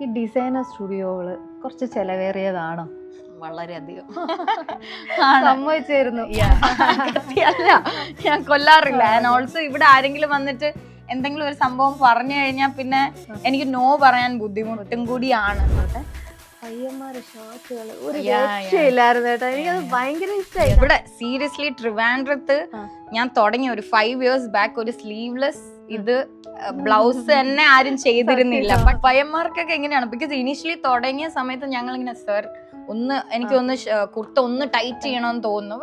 ഈ ഡിസൈനർ സ്റ്റുഡിയോകള് കുറച്ച് ചെലവേറിയതാണോ? വളരെയധികം സമ്മതിച്ചായിരുന്നു. അല്ല, ഞാൻ കൊല്ലാറില്ല. ആൻഡ് ഓൾസോ ഇവിടെ ആരെങ്കിലും വന്നിട്ട് എന്തെങ്കിലും ഒരു സംഭവം പറഞ്ഞു കഴിഞ്ഞാൽ പിന്നെ എനിക്ക് നോ പറയാൻ ബുദ്ധിമുട്ടും കൂടിയാണ്. പയ്യന്മാരെ ഷർട്ടുകള് ഒരു രക്ഷയില്ലായിരുന്നു കേട്ടോ. എനിക്കത് ഭയങ്കര ഇഷ്ടമായി. ഇവിടെ സീരിയസ്ലി ട്രിവാൻഡ്രത്ത് ഞാൻ തുടങ്ങി ഒരു 5 years ബാക്ക് ഒരു സ്ലീവ്ലെസ് ഇത് ബ്ലൗസ് തന്നെ ആരും ചെയ്തിരുന്നില്ല. ബട്ട് പയ്യന്മാർക്കൊക്കെ എങ്ങനെയാണ്, ബിക്കോസ് ഇനീഷ്യലി തുടങ്ങിയ സമയത്ത് ഞങ്ങൾ ഇങ്ങനെ സർ എനിക്കൊന്ന് കുർത്ത ഒന്ന് ടൈറ്റ് ചെയ്യണമെന്ന് തോന്നുന്നു.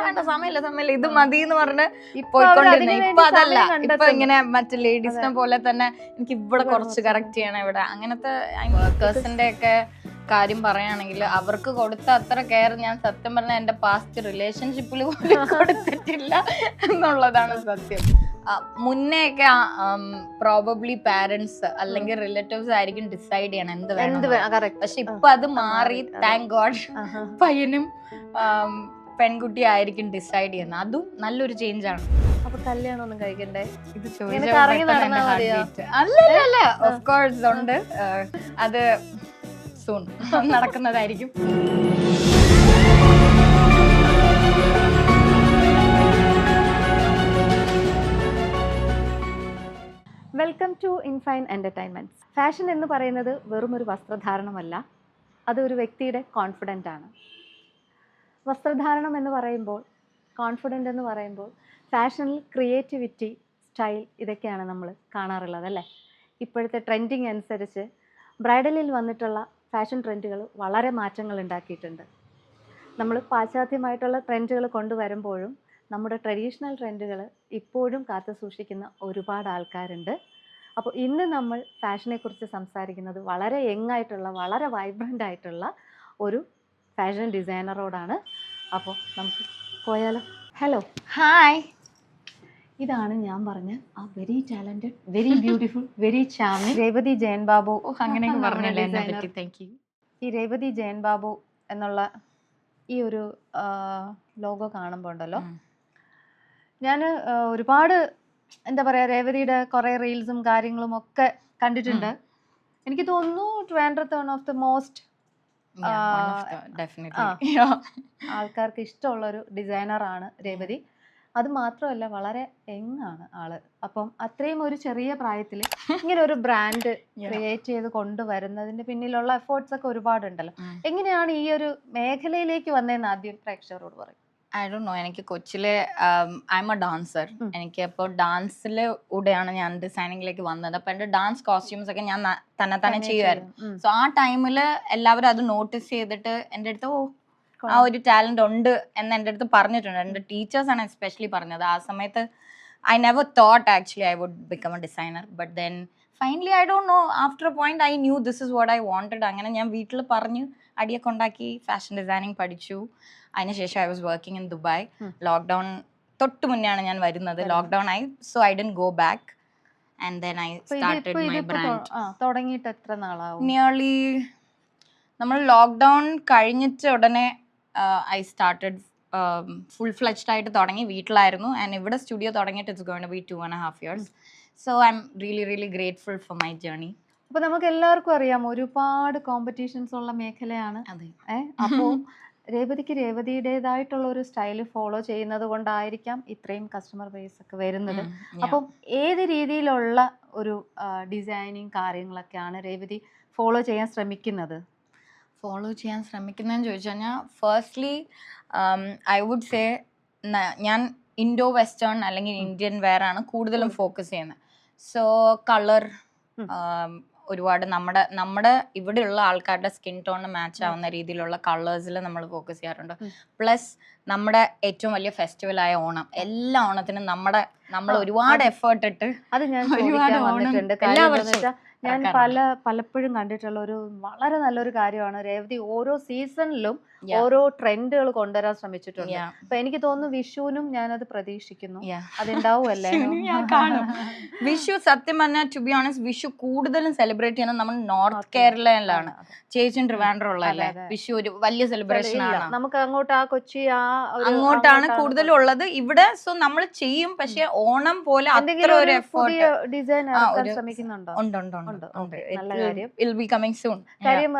വേണ്ട സമയമില്ല ഇത് മതി എന്ന് പറഞ്ഞ് പോയിക്കൊണ്ടിരുന്നത്. ഇപ്പൊ അതല്ല, ഇപ്പൊ ഇങ്ങനെ മറ്റു ലേഡീസിനെ പോലെ തന്നെ എനിക്ക് ഇവിടെ കുറച്ച് കറക്റ്റ് ചെയ്യണം. ഇവിടെ അങ്ങനത്തെ വർക്കേഴ്സിന്റെ ഒക്കെ കാര്യം പറയുകയാണെങ്കിൽ അവർക്ക് കൊടുത്ത അത്ര കെയർ ഞാൻ സത്യം പറഞ്ഞാൽ എന്റെ പാസ്റ്റ് റിലേഷൻഷിപ്പിൽ പോലും കൊടുത്തിട്ടില്ല എന്നുള്ളതാണ് സത്യം. മുന്നേ ഒക്കെ പ്രോബബ്ലി പാരന്റ്സ് അല്ലെങ്കിൽ റിലേറ്റീവ്സ് ആയിരിക്കും ഡിസൈഡ് ചെയ്യണം എന്ത് വേണം. പക്ഷെ ഇപ്പൊ അത് മാറി, താങ്ക് ഗോഡ്. പയ്യനും പെൺകുട്ടി ആയിരിക്കും ഡിസൈഡ് ചെയ്യുന്നത്. അതും നല്ലൊരു ചേഞ്ച് ആണ്. അപ്പൊ കല്യാണം ഒന്നും കഴിക്കണ്ടേ? ഇത് അല്ല, ഓഫ് കോഴ്സ് ഉണ്ട്. അത് സൂൺ നടക്കുന്നതായിരിക്കും. Welcome to Infine entertainments. Fashion എന്ന് പറയുന്നത് വെറും ഒരു വസ്ത്രധാരണമല്ല, അതൊരു വ്യക്തിയുടെ കോൺഫിഡൻ്റ് ആണ്. വസ്ത്രധാരണം എന്ന് പറയുമ്പോൾ, കോൺഫിഡൻ്റ് എന്ന് പറയുമ്പോൾ, ഫാഷനിൽ ക്രിയേറ്റിവിറ്റി, സ്റ്റൈൽ ഇതൊക്കെയാണ് നമ്മൾ കാണാറുള്ളത് അല്ലേ? ഇപ്പോഴത്തെ ട്രെൻഡിങ് അനുസരിച്ച് ബ്രൈഡലിൽ വന്നിട്ടുള്ള ഫാഷൻ ട്രെൻഡുകൾ വളരെ മാറ്റങ്ങൾ ഉണ്ടാക്കിയിട്ടുണ്ട്. നമ്മൾ പാശ്ചാത്യമായിട്ടുള്ള ട്രെൻഡുകൾ കൊണ്ടുവരുമ്പോഴും നമ്മുടെ ട്രഡീഷണൽ ട്രെൻഡുകൾ ഇപ്പോഴും കാത്തു സൂക്ഷിക്കുന്ന ഒരുപാട് ആൾക്കാരുണ്ട്. അപ്പോൾ ഇന്ന് നമ്മൾ ഫാഷനെക്കുറിച്ച് സംസാരിക്കുന്നത് വളരെ യങ് ആയിട്ടുള്ള, വളരെ വൈബ്രൻ്റ് ആയിട്ടുള്ള ഒരു ഫാഷൻ ഡിസൈനറോടാണ്. അപ്പോൾ നമുക്ക് പോയാലോ? Hello, hi. ഇതാണ് ഞാൻ പറഞ്ഞ ആ very talented, very beautiful, very charming Revathi Jayan Babu. അങ്ങനെയൊക്കെ പറഞ്ഞല്ലേ എന്നെ പറ്റി. Thank you. ഈ രേവതി ജയൻ ബാബു എന്നുള്ള ഈ ഒരു ലോഗോ കാണുമ്പോൾ ഉണ്ടല്ലോ, ഞാൻ ഒരുപാട് എന്താ പറയുക, രേവതിയുടെ കുറേ റീൽസും കാര്യങ്ങളും ഒക്കെ കണ്ടിട്ടുണ്ട്. എനിക്ക് തോന്നുന്നു ട്രിവാൻഡ്രത്ത് വൺ ഓഫ് ദ മോസ്റ്റ് ആൾക്കാർക്ക് ഇഷ്ടമുള്ളൊരു ഡിസൈനറാണ് രേവതി. അത് മാത്രമല്ല വളരെ യങ് ആണ് ആള്. അപ്പം അത്രയും ഒരു ചെറിയ പ്രായത്തിൽ ഇങ്ങനെ ഒരു ബ്രാൻഡ് ക്രിയേറ്റ് ചെയ്ത് കൊണ്ടുവരുന്നതിന്റെ പിന്നിലുള്ള എഫേർട്സ് ഒക്കെ ഒരുപാടുണ്ടല്ലോ. എങ്ങനെയാണ് ഈ ഒരു മേഖലയിലേക്ക് വന്നതെന്ന് ആദ്യം പ്രേക്ഷകരോട് പറയും. I don't no. എനിക്ക് കൊച്ചിലെ ഐ എം എ ഡാൻസർ. എനിക്ക് അപ്പോൾ ഡാൻസിലൂടെയാണ് ഞാൻ ഡിസൈനിങ്ങിലേക്ക് വന്നത്. അപ്പൊ എന്റെ ഡാൻസ് കോസ്റ്റ്യൂംസ് ഒക്കെ ഞാൻ തന്നെ ചെയ്യുമായിരുന്നു. സോ ആ ടൈമിൽ എല്ലാവരും അത് നോട്ടീസ് ചെയ്തിട്ട് എൻ്റെ അടുത്ത് ആ ഒരു ടാലന്റ് ഉണ്ട് എന്ന് എൻ്റെ അടുത്ത് പറഞ്ഞിട്ടുണ്ട്. എൻ്റെ ടീച്ചേഴ്സാണ് എസ്പെഷ്യലി പറഞ്ഞത്. ആ സമയത്ത് I never thought actually I would become a designer. But then finally I don't know, after a point I knew this is what I wanted. അങ്ങനെ ഞാൻ വീട്ടിൽ പറഞ്ഞ് അടിയൊക്കെ ഉണ്ടാക്കി ഫാഷൻ ഡിസൈനിങ് പഠിച്ചു. അതിനുശേഷം I was working in Dubai. Lockdown തൊട്ട് മുന്നെയാണ് ഞാൻ വരുന്നത്. ലോക്ക്ഡൗൺ ആയി, so I didn't go back. And then I started my brand. തുടങ്ങിയിട്ട് എത്ര നാളാവും? നിയർലി നമ്മൾ ലോക്ക്ഡൗൺ കഴിഞ്ഞിട്ട് ഉടനെ ഐ സ്റ്റാർട്ടഡ് ഫുൾ ഫ്ലെജ്ഡ് ആയിട്ട് തുടങ്ങി. വീട്ടിലായിരുന്നു. ആൻഡ് ഇവിടെ സ്റ്റുഡിയോ തുടങ്ങിയിട്ട് it's going to be 2.5 years. So I M really grateful for my journey. അപ്പൊ നമുക്ക് എല്ലാവർക്കും അറിയാം ഒരുപാട് കോമ്പറ്റീഷൻസ് ഉള്ള മേഖലയാണ്. അപ്പോൾ രേവതിക്ക് രേവതിയുടേതായിട്ടുള്ള ഒരു സ്റ്റൈല് ഫോളോ ചെയ്യുന്നത് കൊണ്ടായിരിക്കാം ഇത്രയും കസ്റ്റമർ ബേസ് ഒക്കെ വരുന്നത്. അപ്പം ഏത് രീതിയിലുള്ള ഒരു ഡിസൈനിങ് കാര്യങ്ങളൊക്കെയാണ് രേവതി ഫോളോ ചെയ്യാൻ ശ്രമിക്കുന്നത്? ശ്രമിക്കുന്നതെന്ന് ചോദിച്ചു കഴിഞ്ഞാൽ, ഫസ്റ്റ്ലി ഐ വുഡ് സേ ഞാൻ ഇൻഡോ വെസ്റ്റേൺ അല്ലെങ്കിൽ ഇന്ത്യൻ വെയർ ആണ് കൂടുതലും ഫോക്കസ് ചെയ്യുന്നത്. സോ കളർ ഒരുപാട് നമ്മുടെ ഇവിടെയുള്ള ആൾക്കാരുടെ സ്കിൻ ടോണിന് മാച്ച് ആവുന്ന രീതിയിലുള്ള കളേഴ്സിൽ നമ്മൾ ഫോക്കസ് ചെയ്യാറുണ്ട്. പ്ലസ് നമ്മുടെ ഏറ്റവും വലിയ ഫെസ്റ്റിവലായ ഓണം, എല്ലാ ഓണത്തിനും നമ്മൾ ഒരുപാട് എഫേർട്ട് ഇട്ട് അത് ഞാൻ ഞാൻ പലപ്പോഴും കണ്ടിട്ടുള്ള ഒരു വളരെ നല്ലൊരു കാര്യമാണ്. രേവതി ഓരോ സീസണിലും ഓരോ ട്രെൻഡുകൾ കൊണ്ടുവരാൻ ശ്രമിച്ചിട്ടുണ്ട്. Yeah. അപ്പൊ എനിക്ക് തോന്നുന്നു വിഷുവിനും ഞാനത് പ്രതീക്ഷിക്കുന്നു. Yeah. അതുണ്ടാവുമല്ലേ? ഞാൻ കാണും. വിഷു സത്യം പറഞ്ഞാൽ ടു ബി ഓണസ്റ്റ് വിഷു കൂടുതലും സെലിബ്രേറ്റ് ചെയ്യുന്നത് നമ്മൾ നോർത്ത് കേരളയിലാണ്. ചേച്ചിയും ട്രിവാൻഡ്രം ഉള്ളതല്ലേ? വിഷു ഒരു വലിയ സെലിബ്രേഷൻ ആണ്. നമുക്ക് അങ്ങോട്ട് ആ കൊച്ചി അങ്ങോട്ടാണ് കൂടുതലും ഉള്ളത്. ഇവിടെ സോ നമ്മൾ ചെയ്യും, പക്ഷെ ഓണം പോലെ അത്ര ഒരു എഫേർട്ട് ഡിസൈൻ ശ്രമിക്കുന്നുണ്ടോ? കാര്യം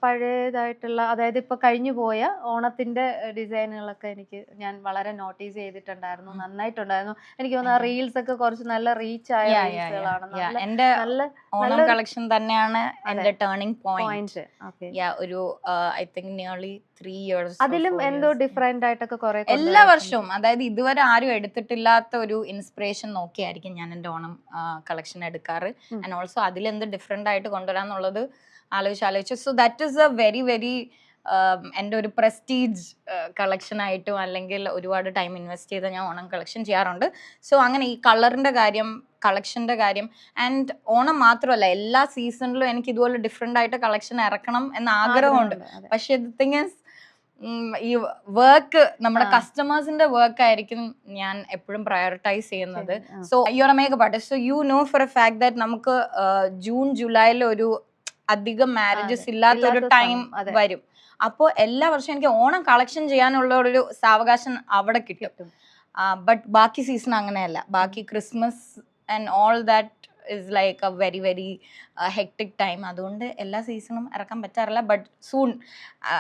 പഴയതായിട്ടുള്ള, അതായത് ഇപ്പൊ കഴിഞ്ഞു പോയ ഓണത്തിന്റെ ഡിസൈനുകളൊക്കെ ഞാൻ വളരെ നോട്ടീസ് ചെയ്തിട്ടുണ്ടായിരുന്നു. നന്നായിട്ടുണ്ടായിരുന്നു. എനിക്ക് തോന്നുന്നു റീൽസ് ഒക്കെ കുറച്ച് നല്ല റീച്ച് ആയ റീൽസുകളാണ്. എന്റെ ഓണം കളക്ഷൻ തന്നെയാണ് എന്റെ ടേണിംഗ് പോയിന്റ്. ഒരു ഐ തിങ്ക് നിയർലി 3 years. അതിലും എന്തോ ഡിഫറെന്റ് ആയിട്ടൊക്കെ കുറെ എല്ലാ വർഷവും, അതായത് ഇതുവരെ ആരും എടുത്തിട്ടില്ലാത്ത ഒരു ഇൻസ്പിറേഷൻ നോക്കിയായിരിക്കും ഞാൻ എന്റെ ഓണം കളക്ഷൻ എടുക്കാറ്. ആൻഡ് ഓൾസോ അതിലെന്ത് ഡിഫറെന്റ് ആയിട്ട് കൊണ്ടുവരാന്നുള്ളത് ആലോചിച്ച് so that is A very very എൻ്റെ ഒരു പ്രസ്റ്റീജ് കളക്ഷൻ ആയിട്ടും അല്ലെങ്കിൽ ഒരുപാട് ടൈം ഇൻവെസ്റ്റ് ചെയ്ത് ഞാൻ ഓണം കളക്ഷൻ ചെയ്യാറുണ്ട്. സോ അങ്ങനെ ഈ കളറിന്റെ കാര്യം, കളക്ഷന്റെ കാര്യം, ആൻഡ് ഓണം മാത്രമല്ല എല്ലാ സീസണിലും എനിക്ക് ഇതുപോലെ ഡിഫറെന്റ് ആയിട്ട് കളക്ഷൻ ഇറക്കണം എന്ന ആഗ്രഹമുണ്ട്. പക്ഷെ ദി തിങ് ഈസ് ഈ വർക്ക് നമ്മുടെ കസ്റ്റമേഴ്സിന്റെ വർക്ക് ആയിരിക്കും ഞാൻ എപ്പോഴും പ്രയോറിറ്റൈസ് ചെയ്യുന്നത്. So you are a makeup artist, so you know for a fact that നമുക്ക് ജൂൺ ജൂലൈയിൽ ഒരു അധികം മാരേജസ് ഇല്ലാത്തൊരു ടൈം വരും. അപ്പോൾ എല്ലാ വർഷവും എനിക്ക് ഓണം കളക്ഷൻ ചെയ്യാനുള്ള ഒരു സാവകാശം അവിടെ കിട്ടും. ബട്ട് ബാക്കി സീസൺ അങ്ങനെയല്ല. ബാക്കി Christmas and all that is like a very very hectic time. അതുകൊണ്ട് എല്ലാ സീസണും ഇറക്കാൻ പറ്റാറില്ല. But soon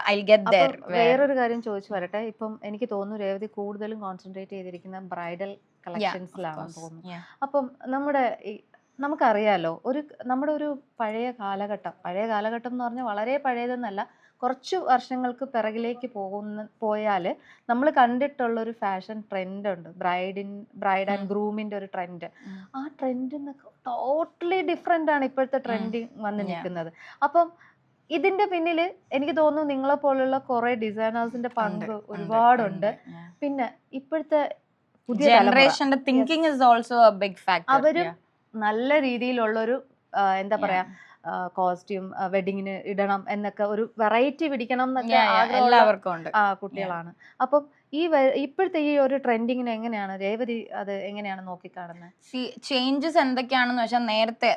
I'll get there. വേറൊരു കാര്യം ചോദിച്ചു വരട്ടെ. ഇപ്പം എനിക്ക് തോന്നുന്നു രേവതി കൂടുതലും കോൺസെൻട്രേറ്റ് ചെയ്തിരിക്കുന്ന ബ്രൈഡൽ കളക്ഷൻസിലാണെന്ന് തോന്നുന്നു. അപ്പം നമുക്കറിയാലോ, നമ്മുടെ ഒരു പഴയ കാലഘട്ടം എന്ന് പറഞ്ഞാൽ വളരെ പഴയതെന്നല്ല, കുറച്ച് വർഷങ്ങൾക്ക് പിറകിലേക്ക് പോയാൽ നമ്മൾ കണ്ടിട്ടുള്ളൊരു ഫാഷൻ ട്രെൻഡ് ഉണ്ട്. ബ്രൈഡ് ആൻഡ് ഗ്രൂമിൻ്റെ ഒരു ട്രെൻഡ്. ആ ട്രെൻഡിൽ നിന്ന് ടോട്ടലി ഡിഫറെൻ്റ് ആണ് ഇപ്പോഴത്തെ ട്രെൻഡിങ് വന്ന് നിൽക്കുന്നത്. അപ്പം ഇതിൻ്റെ പിന്നിൽ എനിക്ക് തോന്നുന്നു നിങ്ങളെ പോലുള്ള കുറേ ഡിസൈനേഴ്സിൻ്റെ പങ്ക് ഒരുപാടുണ്ട്. പിന്നെ ഇപ്പോഴത്തെ പുതിയ ജനറേഷന്റെ thinking is also a big factor. അവരും നല്ല രീതിയിലുള്ളൊരു എന്താ പറയാ കോസ്റ്റ്യൂം വെഡിങ്ങിന് ഇടണം എന്നൊക്കെ ഒരു വെറൈറ്റി പിടിക്കണം എന്നൊക്കെ എല്ലാവർക്കും ഉണ്ട് കുട്ടികളാണ്. അപ്പം ഇപ്പോഴത്തെ ഈ ഒരു ട്രെൻഡിങ്ങിന് എങ്ങനെയാണ് രേവതി അത് എങ്ങനെയാണ് നോക്കിക്കാണുന്നത്? ചേഞ്ചസ് എന്തൊക്കെയാണെന്ന് വെച്ചാൽ, നേരത്തെ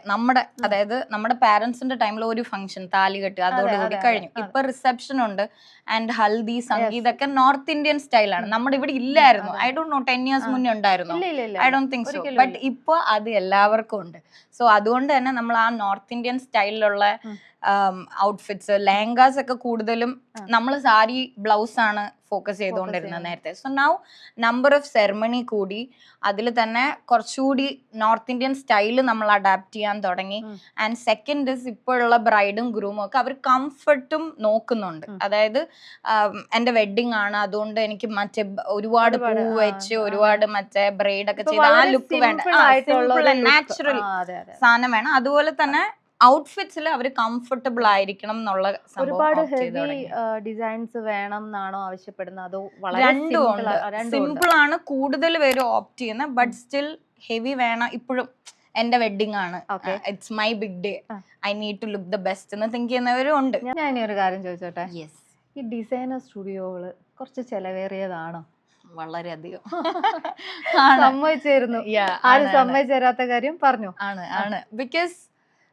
അതായത് നമ്മുടെ പാരന്റ്സിന്റെ ടൈമിൽ ഒരു ഫംഗ്ഷൻ താലികെട്ട് അതോടുകൂടി കഴിഞ്ഞു. ഇപ്പൊ റിസപ്ഷൻ ഉണ്ട് ആൻഡ് ഹൽദി സംഗീത് ഒക്കെ നോർത്ത് ഇന്ത്യൻ സ്റ്റൈലാണ്. നമ്മുടെ ഇവിടെ ഇല്ലായിരുന്നു. ഐ ഡോണ്ട് നോ 10 years മുന്നേ ഉണ്ടായിരുന്നു. I don't think so. But ഇപ്പൊ അത് എല്ലാവർക്കും ഉണ്ട്. സോ അതുകൊണ്ട് തന്നെ നമ്മൾ ആ നോർത്ത് ഇന്ത്യൻ സ്റ്റൈലിലുള്ള ഔട്ട്ഫിറ്റ്സ്, ലെഹങ്കാസ് ഒക്കെ കൂടുതലും നമ്മൾ സാരി ബ്ലൗസ് ആണ് ഫോക്കസ് ചെയ്തുകൊണ്ടിരുന്നത് നേരത്തെ. So now number of ceremony കൂടി, അതിൽ തന്നെ കുറച്ചുകൂടി നോർത്ത് ഇന്ത്യൻ സ്റ്റൈല് നമ്മൾ അഡാപ്റ്റ് ചെയ്യാൻ തുടങ്ങി. ആൻഡ് സെക്കൻഡ് ഇസ് ഇപ്പോഴുള്ള ബ്രൈഡും ഗ്രൂമും ഒക്കെ അവർ കംഫർട്ടും നോക്കുന്നുണ്ട്. അതായത് എൻ്റെ വെഡിങ് ആണ്, അതുകൊണ്ട് എനിക്ക് മറ്റേ ഒരുപാട് പൂ വെച്ച് ഒരുപാട് മറ്റേ ബ്രൈഡ് ഒക്കെ ചെയ്ത് ആ ലുക്ക് വേണ്ട, നാച്ചുറൽ സാധനം വേണം. അതുപോലെ തന്നെ ഔട്ട്ഫിറ്റ്സിൽ അവർ കംഫർട്ടബിൾ ആയിരിക്കണം എന്നുള്ള ഒരുപാട് ഹെവി ഡിസൈൻസ് വേണം എന്നാണോ ആവശ്യപ്പെടുന്നത്? അതോ രണ്ടും ഉണ്ട്. സിമ്പിൾ ആണ് കൂടുതൽ പേര് ഓപ്റ്റ് ചെയ്യുന്നത്, ബട്ട് സ്റ്റിൽ ഹെവി വേണം. ഇപ്പോഴും എന്റെ വെഡിങ് ആണ്, it's my big day, I need to look the best എന്ന് തിങ്ക് ചെയ്യുന്നവരും ഉണ്ട്. ഞാൻ ഇനി ഒരു കാര്യം ചോദിച്ചോട്ടെ, ഈ ഡിസൈനർ സ്റ്റുഡിയോകള് കുറച്ച് ചെലവേറിയതാണോ? വളരെയധികം സമ്മതിച്ചായിരുന്നു. ആരും സമ്മതിച്ചു തരാത്ത കാര്യം പറഞ്ഞു. ആണ് because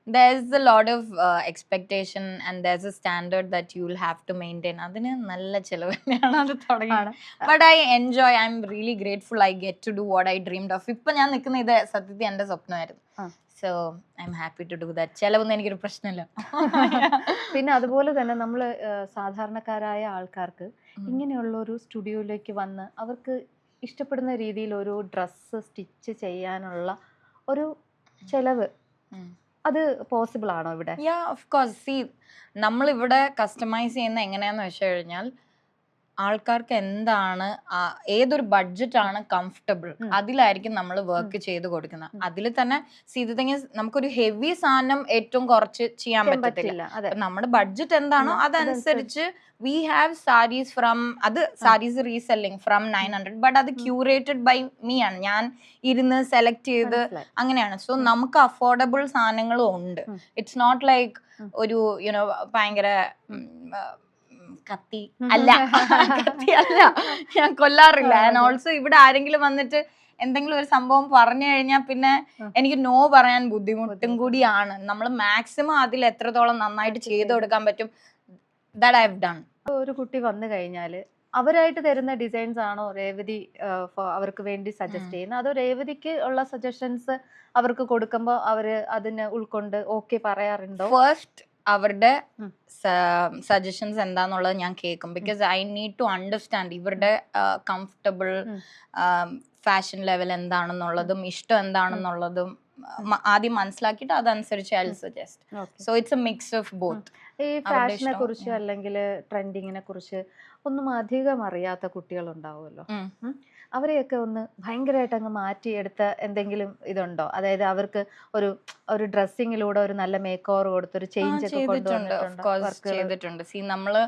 there's a lot of expectation and there's a standard that you'll have to maintain. അതിന് നല്ല ചിലവ് തന്നെയാണ് അത് തുടങ്ങിയത്. But I enjoy, I M really grateful, I get to do what I dreamed of. ഇപ്പൊ ഞാൻ നിൽക്കുന്ന ഇത് സത്യത്തിൽ എന്റെ സ്വപ്നമായിരുന്നു. So I M happy to do that. ചിലവൊന്നും എനിക്കൊരു പ്രശ്നമില്ല. പിന്നെ അതുപോലെ തന്നെ നമ്മൾ സാധാരണക്കാരായ ആൾക്കാർക്ക് ഇങ്ങനെയുള്ള ഒരു സ്റ്റുഡിയോയിലേക്ക് വന്ന് അവർക്ക് ഇഷ്ടപ്പെടുന്ന രീതിയിൽ ഒരു ഡ്രസ്സ് സ്റ്റിച്ച് ചെയ്യാനുള്ള ഒരു ചെലവ്, അത് പോസിബിൾ ആണോ ഇവിടെ? Of course. സീ, നമ്മളിവിടെ കസ്റ്റമൈസ് ചെയ്യുന്ന എങ്ങനെയാന്ന് വെച്ച് കഴിഞ്ഞാൽ ആൾക്കാർക്ക് എന്താണ്, ഏതൊരു ബഡ്ജറ്റ് ആണ് കംഫർട്ടബിൾ, അതിലായിരിക്കും നമ്മൾ വർക്ക് ചെയ്ത് കൊടുക്കുന്നത്. അതിൽ തന്നെ നമുക്കൊരു ഹെവി സാധനം ഏറ്റവും കുറച്ച് ചെയ്യാൻ പറ്റത്തില്ല. നമ്മുടെ ബഡ്ജറ്റ് എന്താണോ അതനുസരിച്ച് വി ഹാവ് സാരീസ് ഫ്രം, അത് സാരീസ് റീസെല്ലിംഗ് ഫ്രം 900, ബട്ട് അത് ക്യൂറേറ്റഡ് ബൈ മീ ആണ്. ഞാൻ ഇരുന്ന് സെലക്ട് ചെയ്ത് അങ്ങനെയാണ്. സോ നമുക്ക് അഫോർഡബിൾ സാധനങ്ങളും ഉണ്ട്. ഇറ്റ്സ് നോട്ട് ലൈക്ക് ഒരു ഭയങ്കര കത്തി അല്ല, കത്തി അല്ല, ഞാൻ കൊല്ലാറില്ല. ആൻഡ് ഓൾസോ ഇവിടെ ആരെങ്കിലും വന്നിട്ട് എന്തെങ്കിലും ഒരു സംഭവം പറഞ്ഞു കഴിഞ്ഞാൽ പിന്നെ എനിക്ക് നോ പറയാൻ ബുദ്ധിമുട്ടും കൂടിയാണ്. നമ്മൾ മാക്സിമം അതിൽ എത്രത്തോളം നന്നായിട്ട് ചെയ്തു കൊടുക്കാൻ പറ്റും, ദാറ്റ് ഐ ഹവ് ഡൺ. ഒരു കുട്ടി വന്നു കഴിഞ്ഞാൽ അവരായിട്ട് തരുന്ന ഡിസൈൻസ് ആണോ രേവതി അവർക്ക് വേണ്ടി സജസ്റ്റ് ചെയ്യുന്നത്, അതോ രേവതിക്ക് ഉള്ള സജഷൻസ് അവർക്ക് കൊടുക്കുമ്പോൾ അവര് അതിന് ഉൾക്കൊണ്ട് ഓക്കെ പറയാറുണ്ടോ? ഫസ്റ്റ് അവരുടെ സജഷൻസ് എന്താന്നുള്ളത് ഞാൻ കേൾക്കും. Because I need to understand ഇവരുടെ കംഫർട്ടബിൾ ഫാഷൻ ലെവൽ എന്താണെന്നുള്ളതും ഇഷ്ടം എന്താണെന്നുള്ളതും ആദ്യം മനസ്സിലാക്കിയിട്ട് അതനുസരിച്ച് I will suggest. So it's a mix of both. ഈ ഫാഷനെ കുറിച്ച് അല്ലെങ്കിൽ ട്രെൻഡിങ്ങിനെ കുറിച്ച് ഒന്നും അധികം അറിയാത്ത കുട്ടികളുണ്ടാവുമല്ലോ, അവരെയൊക്കെ ഒന്ന് ഭയങ്കരമായിട്ട് അങ്ങ് മാറ്റിയെടുത്ത എന്തെങ്കിലും ഇതുണ്ടോ? അതായത് അവർക്ക് ഒരു ഡ്രസ്സിങ്ങിലൂടെ ഒരു നല്ല മേക്ക് ഓവർ കൊടുത്തൊരു ചേഞ്ച് ചെയ്തിട്ടുണ്ട്. സി നമ്മള്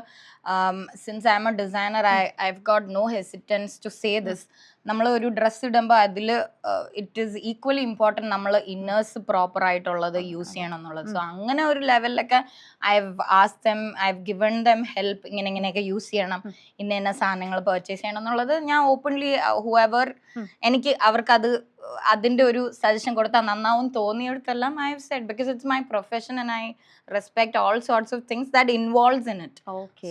since I'm a designer, I have got no hesitance to say this. നമ്മൾ ഒരു ഡ്രസ്സ് ഇടുമ്പോൾ അതിൽ ഇറ്റ് ഈസ് ഈക്വലി ഇമ്പോർട്ടൻറ്റ് നമ്മൾ ഇന്നേഴ്സ് പ്രോപ്പർ ആയിട്ടുള്ളത് യൂസ് ചെയ്യണം എന്നുള്ളത്. സോ അങ്ങനെ ഒരു ലെവലിലൊക്കെ I have asked them, I have given them help, ഇങ്ങനെയൊക്കെ യൂസ് ചെയ്യണം, ഇന്ന സാധനങ്ങൾ പർച്ചേസ് ചെയ്യണം എന്നുള്ളത് ഞാൻ ഓപ്പൺലി ഹൂഎവർ എനിക്ക് അവർക്ക് അതിന്റെ ഒരു സജഷൻ കൊടുത്താൽ നന്നാവും തോന്നിയെടുത്തെല്ലാം I have said, because it's my profession and I respect all sorts of things that involves in it.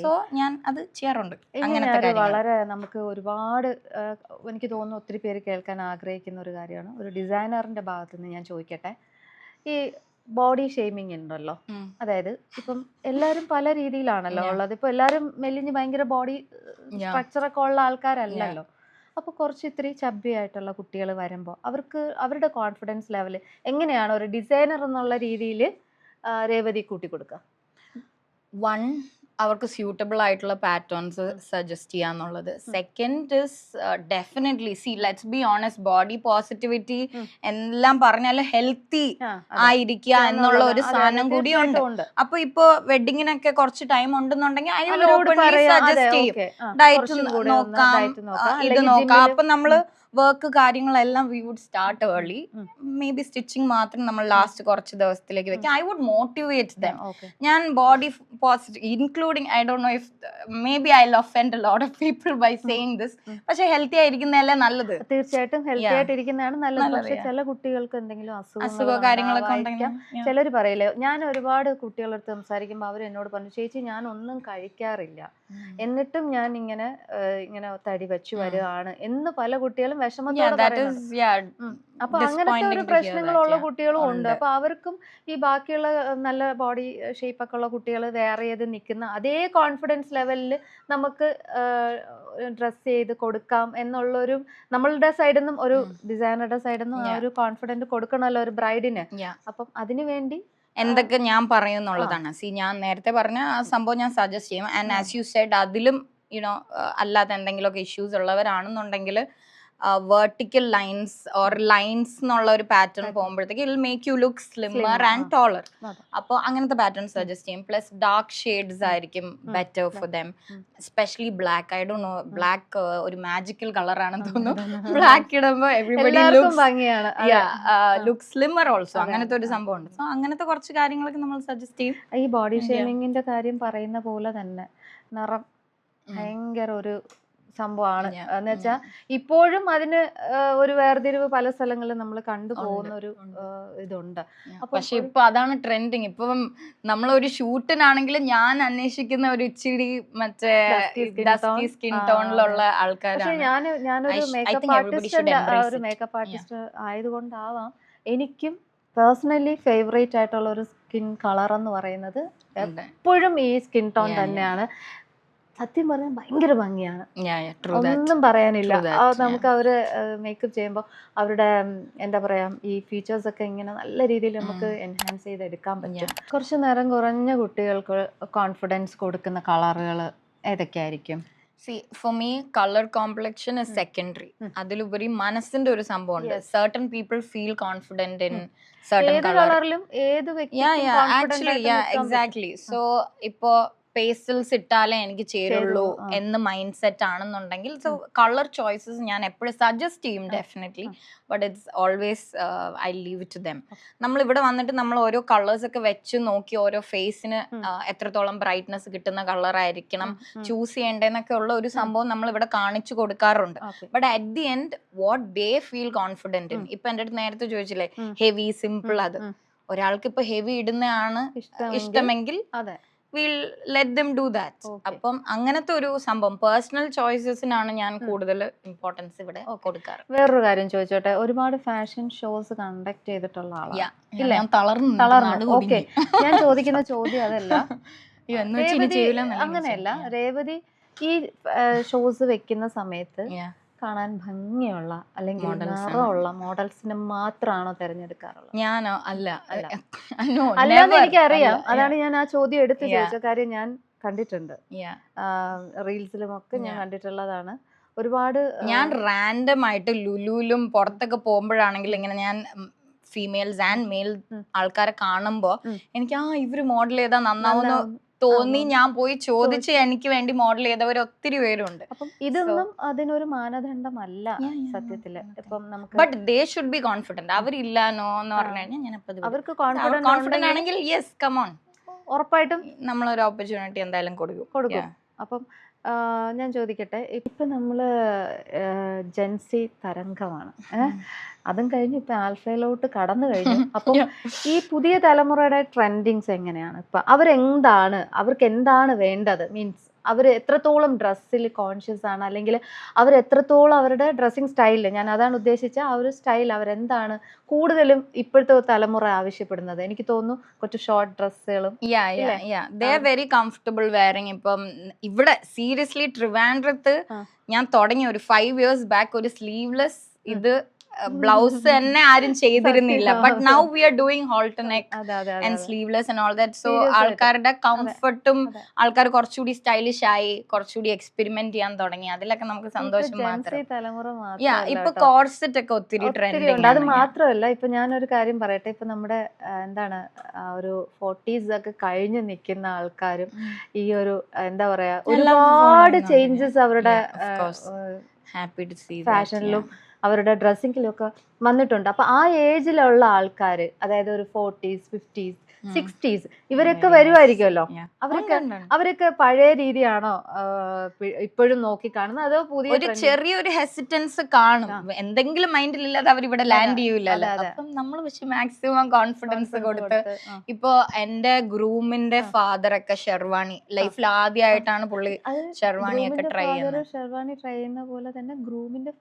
So ഞാൻ അത് ചെയ്യാറുണ്ട്. അങ്ങനത്തെ വളരെ നമുക്ക് ഒരുപാട് എനിക്ക് തോന്നുന്നു ഒത്തിരി പേര് കേൾക്കാൻ ആഗ്രഹിക്കുന്ന ഒരു കാര്യമാണ്. ഒരു ഡിസൈനറിന്റെ ഭാഗത്ത് നിന്ന് ഞാൻ ചോദിക്കട്ടെ, ഈ ബോഡി ഷെയ്മിങ് ഉണ്ടല്ലോ, അതായത് ഇപ്പം എല്ലാവരും പല രീതിയിലാണല്ലോ ഉള്ളത്. ഇപ്പൊ എല്ലാവരും മെലിഞ്ഞ് ഭയങ്കര ബോഡി സ്ട്രക്ചറൊക്കെ ഉള്ള ആൾക്കാരല്ലല്ലോ. അപ്പോൾ കുറച്ച് ഇത്തിരി ചബ്ബി ആയിട്ടുള്ള കുട്ടികൾ വരുമ്പോൾ അവർക്ക് അവരുടെ കോൺഫിഡൻസ് ലെവൽ എങ്ങനെയാണ് ഒരു ഡിസൈനർ എന്നുള്ള രീതിയിൽ രേവതി കൂട്ടി കൊടുക്കുക? വൺ, അവർക്ക് സ്യൂട്ടബിൾ ആയിട്ടുള്ള പാറ്റേൺസ് സജസ്റ്റ് ചെയ്യാന്നുള്ളത്. സെക്കൻഡ് ഇസ് ഡെഫിനറ്റ്ലി സി let's be honest, body positivity എല്ലാം പറഞ്ഞാൽ ഹെൽത്തി ആയിരിക്കുക എന്നുള്ള ഒരു സാധനം കൂടി ഉണ്ട്. അപ്പൊ ഇപ്പൊ വെഡിങ്ങിനൊക്കെ കുറച്ച് ടൈം ഉണ്ടെന്നുണ്ടെങ്കിൽ ഐ വിൽ ഓപ്പൺലി സജസ്റ്റ് ചെയ്യും, ഡയറ്റ് നോക്കാം, ഇത് നോക്കാം. അപ്പൊ നമ്മള് വർക്ക് കാര്യങ്ങളെല്ലാം we would start early. Maybe stitching മാത്രം നമ്മൾ ലാസ്റ്റ് കുറച്ച് ദിവസത്തിലേക്ക് വെക്കാം. I would motivate them. ഞാൻ body positive including, I don't know if maybe I will offend a lot of people by saying this, പക്ഷെ healthy ആയിരിക്കുന്നതല്ലേ നല്ലത്. തീർച്ചയായിട്ടും ഹെൽത്തി ആയിട്ടിരിക്കുന്നതാണ് നല്ലത്. പക്ഷെ ചില കുട്ടികൾക്ക് എന്തെങ്കിലും അസുഖ കാര്യങ്ങളൊക്കെ ഉണ്ടെങ്കിൽ ചിലർ പറയില്ലേ, ഞാൻ ഒരുപാട് കുട്ടികളടുത്ത് സംസാരിക്കുമ്പോൾ അവർ എന്നോട് പറഞ്ഞു, ചേച്ചി ഞാൻ ഒന്നും കഴിക്കാറില്ല, എന്നിട്ടും ഞാൻ ഇങ്ങനെ തടി വെച്ചു വരികയാണ് എന്ന് പല കുട്ടികളും വിഷമത്തോടെ പറയുന്നു. അപ്പൊ അങ്ങനത്തെ ഒരു പ്രശ്നങ്ങളുള്ള കുട്ടികളും ഉണ്ട്. അപ്പൊ അവർക്കും ഈ ബാക്കിയുള്ള നല്ല ബോഡി ഷേപ്പ് ഒക്കെ ഉള്ള കുട്ടികൾ വേറെ ചെയ്ത് നിൽക്കുന്ന അതേ കോൺഫിഡൻസ് ലെവലിൽ നമുക്ക് ഡ്രസ് ചെയ്ത് കൊടുക്കാം എന്നുള്ളൊരു നമ്മളുടെ സൈഡിൽ നിന്നും ഒരു ഡിസൈനറുടെ സൈഡിൽ നിന്നും ആ ഒരു കോൺഫിഡൻസ് കൊടുക്കണമല്ലോ ഒരു ബ്രൈഡിന്. അപ്പം അതിനു വേണ്ടി എന്തൊക്കെ ഞാൻ പറയുന്നുള്ളതാണ്. സി ഞാൻ നേരത്തെ പറഞ്ഞ ആ സംഭവം ഞാൻ സജസ്റ്റ് ചെയ്യും. ആൻഡ് ആസ് യു സെഡ് അതിലും യുനോ അല്ലാത്ത എന്തെങ്കിലുമൊക്കെ ഇഷ്യൂസ് ഉള്ളവരാണെന്നുണ്ടെങ്കിൽ വെർട്ടിക്കൽ ലൈൻസ് ഓർ ലൈൻസ് എന്നുള്ള ഒരു പാറ്റേൺ പോകുമ്പോഴത്തേക്ക് it will make you look slimmer and taller. അപ്പോൾ അങ്ങനത്തെ പാറ്റേൺ സജസ്റ്റ് ചെയ്യും. പ്ലസ് ഡാർക്ക് ഷെയ്ഡ്സ് ആയിരിക്കും better for them, especially black. I don't know, black ഒരു മാജിക്കൽ കളർ ആണെന്ന് തോന്നുന്നു. ബ്ലാക്ക് ഇടുമ്പോൾ എവരിബഡി ലുക്ക് സ്ലിമ്മർ ഓൾസോ. അങ്ങനത്തെ ഒരു സംഭവം ഉണ്ട്. സോ അങ്ങനത്തെ കുറച്ച് കാര്യങ്ങളൊക്കെ നമ്മൾ സജസ്റ്റ് ചെയ്യും. ഈ ബോഡി ഷേമിങ്ങിന്റെ കാര്യം പറയുന്ന പോലെ തന്നെ നിറം ഭയങ്കര ഒരു സംഭവമാണ്. എന്ന് വെച്ചാൽ ഇപ്പോഴും അതിന് ഒരു വേർതിരിവ് പല സ്ഥലങ്ങളിലും നമ്മൾ കണ്ടുപോകുന്ന ഒരു ഇതുണ്ട്. പക്ഷെ ഇപ്പൊ അതാണ് ട്രെൻഡിങ്. ഇപ്പം നമ്മളൊരു ഷൂട്ടിനാണെങ്കിൽ ഞാൻ അന്വേഷിക്കുന്ന ഒരു ഇച്ചിരി മറ്റേ ഡസ്റ്റി സ്കിൻ ടോണിലുള്ള ആൾക്കാരാണ്. ഞാനൊരു മേക്കപ്പ് ആർട്ടിസ്റ്റ് ആയതുകൊണ്ടാവാം എനിക്കും പേഴ്സണലി ഫേവറേറ്റ് ആയിട്ടുള്ള ഒരു സ്കിൻ കളർ എന്ന് പറയുന്നത് എപ്പോഴും ഈ സ്കിൻ ടോൺ തന്നെയാണ്. സത്യം പറഞ്ഞാൽ ഭയങ്കര ഭംഗിയാണ്, ഒന്നും പറയാനില്ല. നമുക്ക് അവര് മേക്കപ്പ് ചെയ്യുമ്പോൾ അവരുടെ എന്താ പറയാ ഈ ഫീച്ചേഴ്സ് ഒക്കെ ഇങ്ങനെ നല്ല രീതിയിൽ നമുക്ക് എൻഹാൻസ് ചെയ്തെടുക്കാൻ പറ്റും. കുറച്ച് നേരം കുറഞ്ഞ കുട്ടികൾക്ക് കോൺഫിഡൻസ് കൊടുക്കുന്ന കളറുകൾ ഏതൊക്കെയായിരിക്കും? See, for me, color complexion is secondary. അതിലുപരി മനസ്സിന്റെ ഒരു സംഭവമുണ്ട്. Certain people feel confident in certain color. കളറിലും ഏത് Actually, exactly. So, ഇപ്പോ പേസ്റ്റൽസ് ഇട്ടാലേ എനിക്ക് ചേരുള്ളൂ ആ. എന്ന് മൈൻഡ് സെറ്റ് ആണെന്നുണ്ടെങ്കിൽ സോ കളർ ചോയ്സസ് ഞാൻ എപ്പോഴും സജസ്റ്റ് ചെയ്യും definitely. But it's always I leave it to them. നമ്മൾ ഇവിടെ വന്നിട്ട് നമ്മൾ ഓരോ കളേഴ്സ് ഒക്കെ വെച്ച് നോക്കി ഓരോ ഫേസിന് എത്രത്തോളം ബ്രൈറ്റ്നസ് കിട്ടുന്ന കളർ ആയിരിക്കണം ചൂസ് ചെയ്യേണ്ടതെന്നൊക്കെ ഉള്ള ഒരു സംഭവം നമ്മൾ ഇവിടെ കാണിച്ചു കൊടുക്കാറുണ്ട്. But at the end what they feel confident in. ഇപ്പൊ എന്റെ അടുത്ത് നേരത്തെ ചോദിച്ചില്ലേ ഹെവി സിമ്പിൾ, അത് ഒരാൾക്ക് ഇപ്പൊ ഹെവി ഇടുന്നതാണ് ഇഷ്ടമെങ്കിൽ we'll let them do that. അപ്പം അങ്ങനത്തെ ഒരു സംഭവം പേഴ്സണൽ ചോയ്സസിനാണ് ഞാൻ കൂടുതൽ ഇമ്പോർട്ടൻസ് ഇവിടെ കൊടുക്കാറ്. വേറൊരു കാര്യം ചോദിച്ചോട്ടെ, ഒരുപാട് ഫാഷൻ ഷോസ് കണ്ടക്ട് ചെയ്തിട്ടുള്ള ആളാണ്. ഞാൻ തളർന്നു. ഓക്കെ, ഞാൻ ചോദിക്കുന്ന ചോദ്യം അതല്ല, അങ്ങനെയല്ല. അങ്ങനെയല്ല. രേവതി ഈ ഷോസ് വെക്കുന്ന സമയത്ത് കാണാൻ ഭംഗിയുള്ള അല്ലെങ്കിൽ നിറമുള്ള മോഡൽസിനെ മാത്രമാണോ തിരഞ്ഞെടുക്കാറുള്ളത്? ഞാനോ? അല്ല, അല്ലാന്ന് എനിക്കറിയാം. അതാണ് ഞാൻ ആ ചോദ്യം എടുത്ത് ചോദിച്ച കാര്യം. ഞാൻ കണ്ടിട്ടുണ്ട്, റീൽസിലും ഒക്കെ ഞാൻ കണ്ടിട്ടുള്ളതാണ്. ഒരുപാട് ഞാൻ റാൻഡം ആയിട്ട് ലുലുലും പുറത്തൊക്കെ പോകുമ്പോഴാണെങ്കിൽ ഇങ്ങനെ ഞാൻ ഫീമെയിൽസ് ആൻഡ് മെയിൽ ആൾക്കാരെ കാണുമ്പോ എനിക്ക് ഇവര് മോഡൽ ചെയ്താൽ നന്നാവുന്ന തോന്നി ഞാൻ പോയി ചോദിച്ച് എനിക്ക് വേണ്ടി മോഡൽ ചെയ്തവർ ഒത്തിരി പേരുണ്ട്. അപ്പം ഇതൊന്നും അതിനൊരു മാനദണ്ഡമല്ല സത്യത്തില്. ഇപ്പം നമുക്ക് but they should be confident. അവരില്ലാനോ എന്ന് പറഞ്ഞു കഴിഞ്ഞാൽ ഞാൻ അവർക്ക് കോൺഫിഡന്റ് ആണെങ്കിൽ യെസ് കം ഓൺ, ഉറപ്പായിട്ടും നമ്മളൊരു ഓപ്പർച്യൂണിറ്റി എന്തായാലും കൊടുക്കും. അപ്പം ഞാൻ ചോദിക്കട്ടെ, ഇപ്പൊ നമ്മള് ജെൻസി തരംഗമാണ്, അതും കഴിഞ്ഞ് ഇപ്പൊ ആൽഫയിലോട്ട് കടന്നു കഴിഞ്ഞു. അപ്പം ഈ പുതിയ തലമുറയുടെ ട്രെൻഡിങ്സ് എങ്ങനെയാണ്? ഇപ്പൊ അവർക്ക് എന്താണ് വേണ്ടത്? മീൻസ് അവർ എത്രത്തോളം ഡ്രസ്സിൽ കോൺഷ്യസ് ആണ്, അല്ലെങ്കിൽ അവർ എത്രത്തോളം അവരുടെ ഡ്രസ്സിങ് സ്റ്റൈലിൽ, ഞാൻ അതാണ് ഉദ്ദേശിച്ച ആ ഒരു സ്റ്റൈൽ, അവരെന്താണ് കൂടുതലും ഇപ്പോഴത്തെ തലമുറ ആവശ്യപ്പെടുന്നത്? എനിക്ക് തോന്നുന്നു കുറച്ച് ഷോർട്ട് ഡ്രസ്സുകളും വെരി കംഫർട്ടബിൾ വെയറിങ്. ഇപ്പം ഇവിടെ സീരിയസ്ലി ട്രിവാൻഡ്രത്ത് ഞാൻ തുടങ്ങി ഒരു 5 years ബാക്ക് ഒരു സ്ലീവ്ലെസ് ഇത് ബ്ലൗസ് തന്നെ ആരും ചെയ്തിരുന്നില്ല. But now we are doing halter neck and sleeveless and all that. So ആൾക്കാരുടെ കംഫർട്ടും ആൾക്കാർ കുറച്ചുകൂടി സ്റ്റൈലിഷ് ആയി, കുറച്ചുകൂടി എക്സ്പെരിമെന്റ് ചെയ്യാൻ തുടങ്ങി. അതിലൊക്കെ നമുക്ക് സന്തോഷം മാത്രം. ഇപ്പൊ കോർസെറ്റ് ഒക്കെ ഒത്തിരി ട്രെൻഡ്. അത് മാത്രമല്ല, ഇപ്പൊ ഞാനൊരു കാര്യം പറയട്ടെ, ഇപ്പൊ നമ്മുടെ എന്താണ് ഒരു 40s ഒക്കെ കഴിഞ്ഞ് നിൽക്കുന്ന ആൾക്കാരും ഈ ഒരു എന്താ പറയാ ഒരുപാട് ചേഞ്ചസ് അവരുടെ ഫാഷനിലും അവരുടെ ഡ്രസ്സിങ്ങിലും ഒക്കെ വന്നിട്ടുണ്ട്. അപ്പൊ ആ ഏജിലുള്ള ആൾക്കാർ, അതായത് ഒരു 40s 50s 60s ഇവരൊക്കെ വരുമായിരിക്കുമല്ലോ. അവരൊക്കെ പഴയ രീതിയാണോ ഇപ്പോഴും നോക്കി കാണുന്നത്, അതോ പുതിയ ഒരു ചെറിയൊരു ഹെസിറ്റൻസ് കാണും? എന്തെങ്കിലും മൈൻഡിലില്ലാതെ അവർ ഇവിടെ ലാൻഡ് ചെയ്യൂലല്ലോ. അപ്പം നമ്മൾ പക്ഷെ മാക്സിമം കോൺഫിഡൻസ് കൊടുത്ത്, ഇപ്പൊ എന്റെ ഗ്രൂമിന്റെ ഫാദർ ഒക്കെ ഷെർവാണി ലൈഫിൽ ആദ്യമായിട്ടാണ് പുള്ളി ഷെർവാണി ഒക്കെ ട്രൈ ചെയ്യുന്നത്. ഷെർവാണി ട്രൈ ചെയ്യുന്ന പോലെ തന്നെ ഗ്രൂമിന്റെ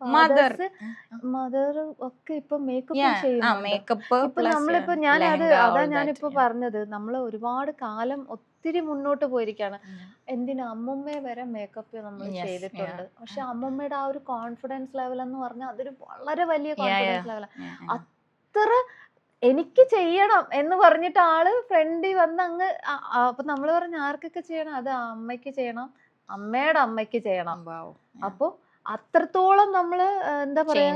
മദർ ഒക്കെ ഇപ്പൊ മേക്കപ്പ് ഇപ്പൊ നമ്മളിപ്പോ ഞാനിപ്പോ പറഞ്ഞത്, നമ്മൾ ഒരുപാട് കാലം ഒത്തിരി മുന്നോട്ട് പോയിരിക്കാണ്. എന്തിനാ അമ്മമ്മയെ വരെ മേക്കപ്പ് നമ്മൾ ചെയ്തിട്ടുണ്ട്. പക്ഷെ അമ്മമ്മയുടെ ആ ഒരു കോൺഫിഡൻസ് ലെവൽ എന്ന് പറഞ്ഞാൽ അതൊരു വളരെ വലിയ കോൺഫിഡൻസ് ലെവലാണ്. അത്ര എനിക്ക് ചെയ്യണം എന്ന് പറഞ്ഞിട്ട് ആള് ഫ്രണ്ടിൽ വന്ന് അങ്ങ് അപ്പൊ നമ്മള് പറഞ്ഞ ആർക്കൊക്കെ ചെയ്യണം, അത് അമ്മയ്ക്ക് ചെയ്യണം, അമ്മയുടെ അമ്മയ്ക്ക് ചെയ്യണം. അപ്പൊ അത്രത്തോളം നമ്മള് എന്താ പറയാ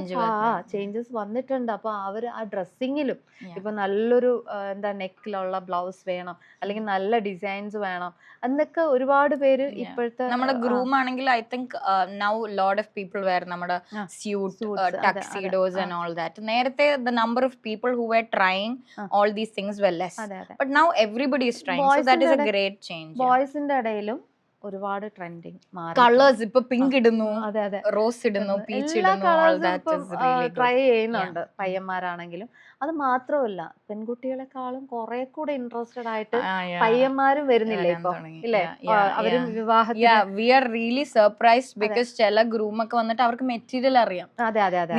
ചേഞ്ചസ് വന്നിട്ടുണ്ട്. അപ്പൊ അവര് ആ ഡ്രസ്സിങ്ങിലും ഇപ്പൊ നല്ലൊരു എന്താ നെക്കിലുള്ള ബ്ലൗസ് വേണം, അല്ലെങ്കിൽ നല്ല ഡിസൈൻസ് വേണം എന്നൊക്കെ ഒരുപാട് പേര് ഇപ്പോഴത്തെ നമ്മുടെ ഗ്രൂം ആണെങ്കിൽ I think now lot of people wear നമ്മുടെ suit tuxedos and all that. നേരത്തെ the number of people who were trying all these things were less, but now everybody is trying. So that is a great change. ബോയ്സിന്റെ ഇടയിലും ഒരുപാട് trending colours ഇപ്പൊ pink ഇടുന്നു, rose ഇടുന്നു, peach ഇടുന്നു, try ചെയ്യുന്നുണ്ട് പയ്യന്മാരാണെങ്കിലും. അത് മാത്രമല്ല, പെൺകുട്ടികളെക്കാളും കുറെ കൂടെ ഇൻട്രസ്റ്റഡ് ആയിട്ട് പയ്യന്മാരും വരുന്നില്ലേ ഇപ്പൊ, ഇല്ലേ? അവരും we are really surprised because ചില ഗ്രൂം ഒക്കെ വന്നിട്ട് അവർക്ക് മെറ്റീരിയൽ അറിയാം.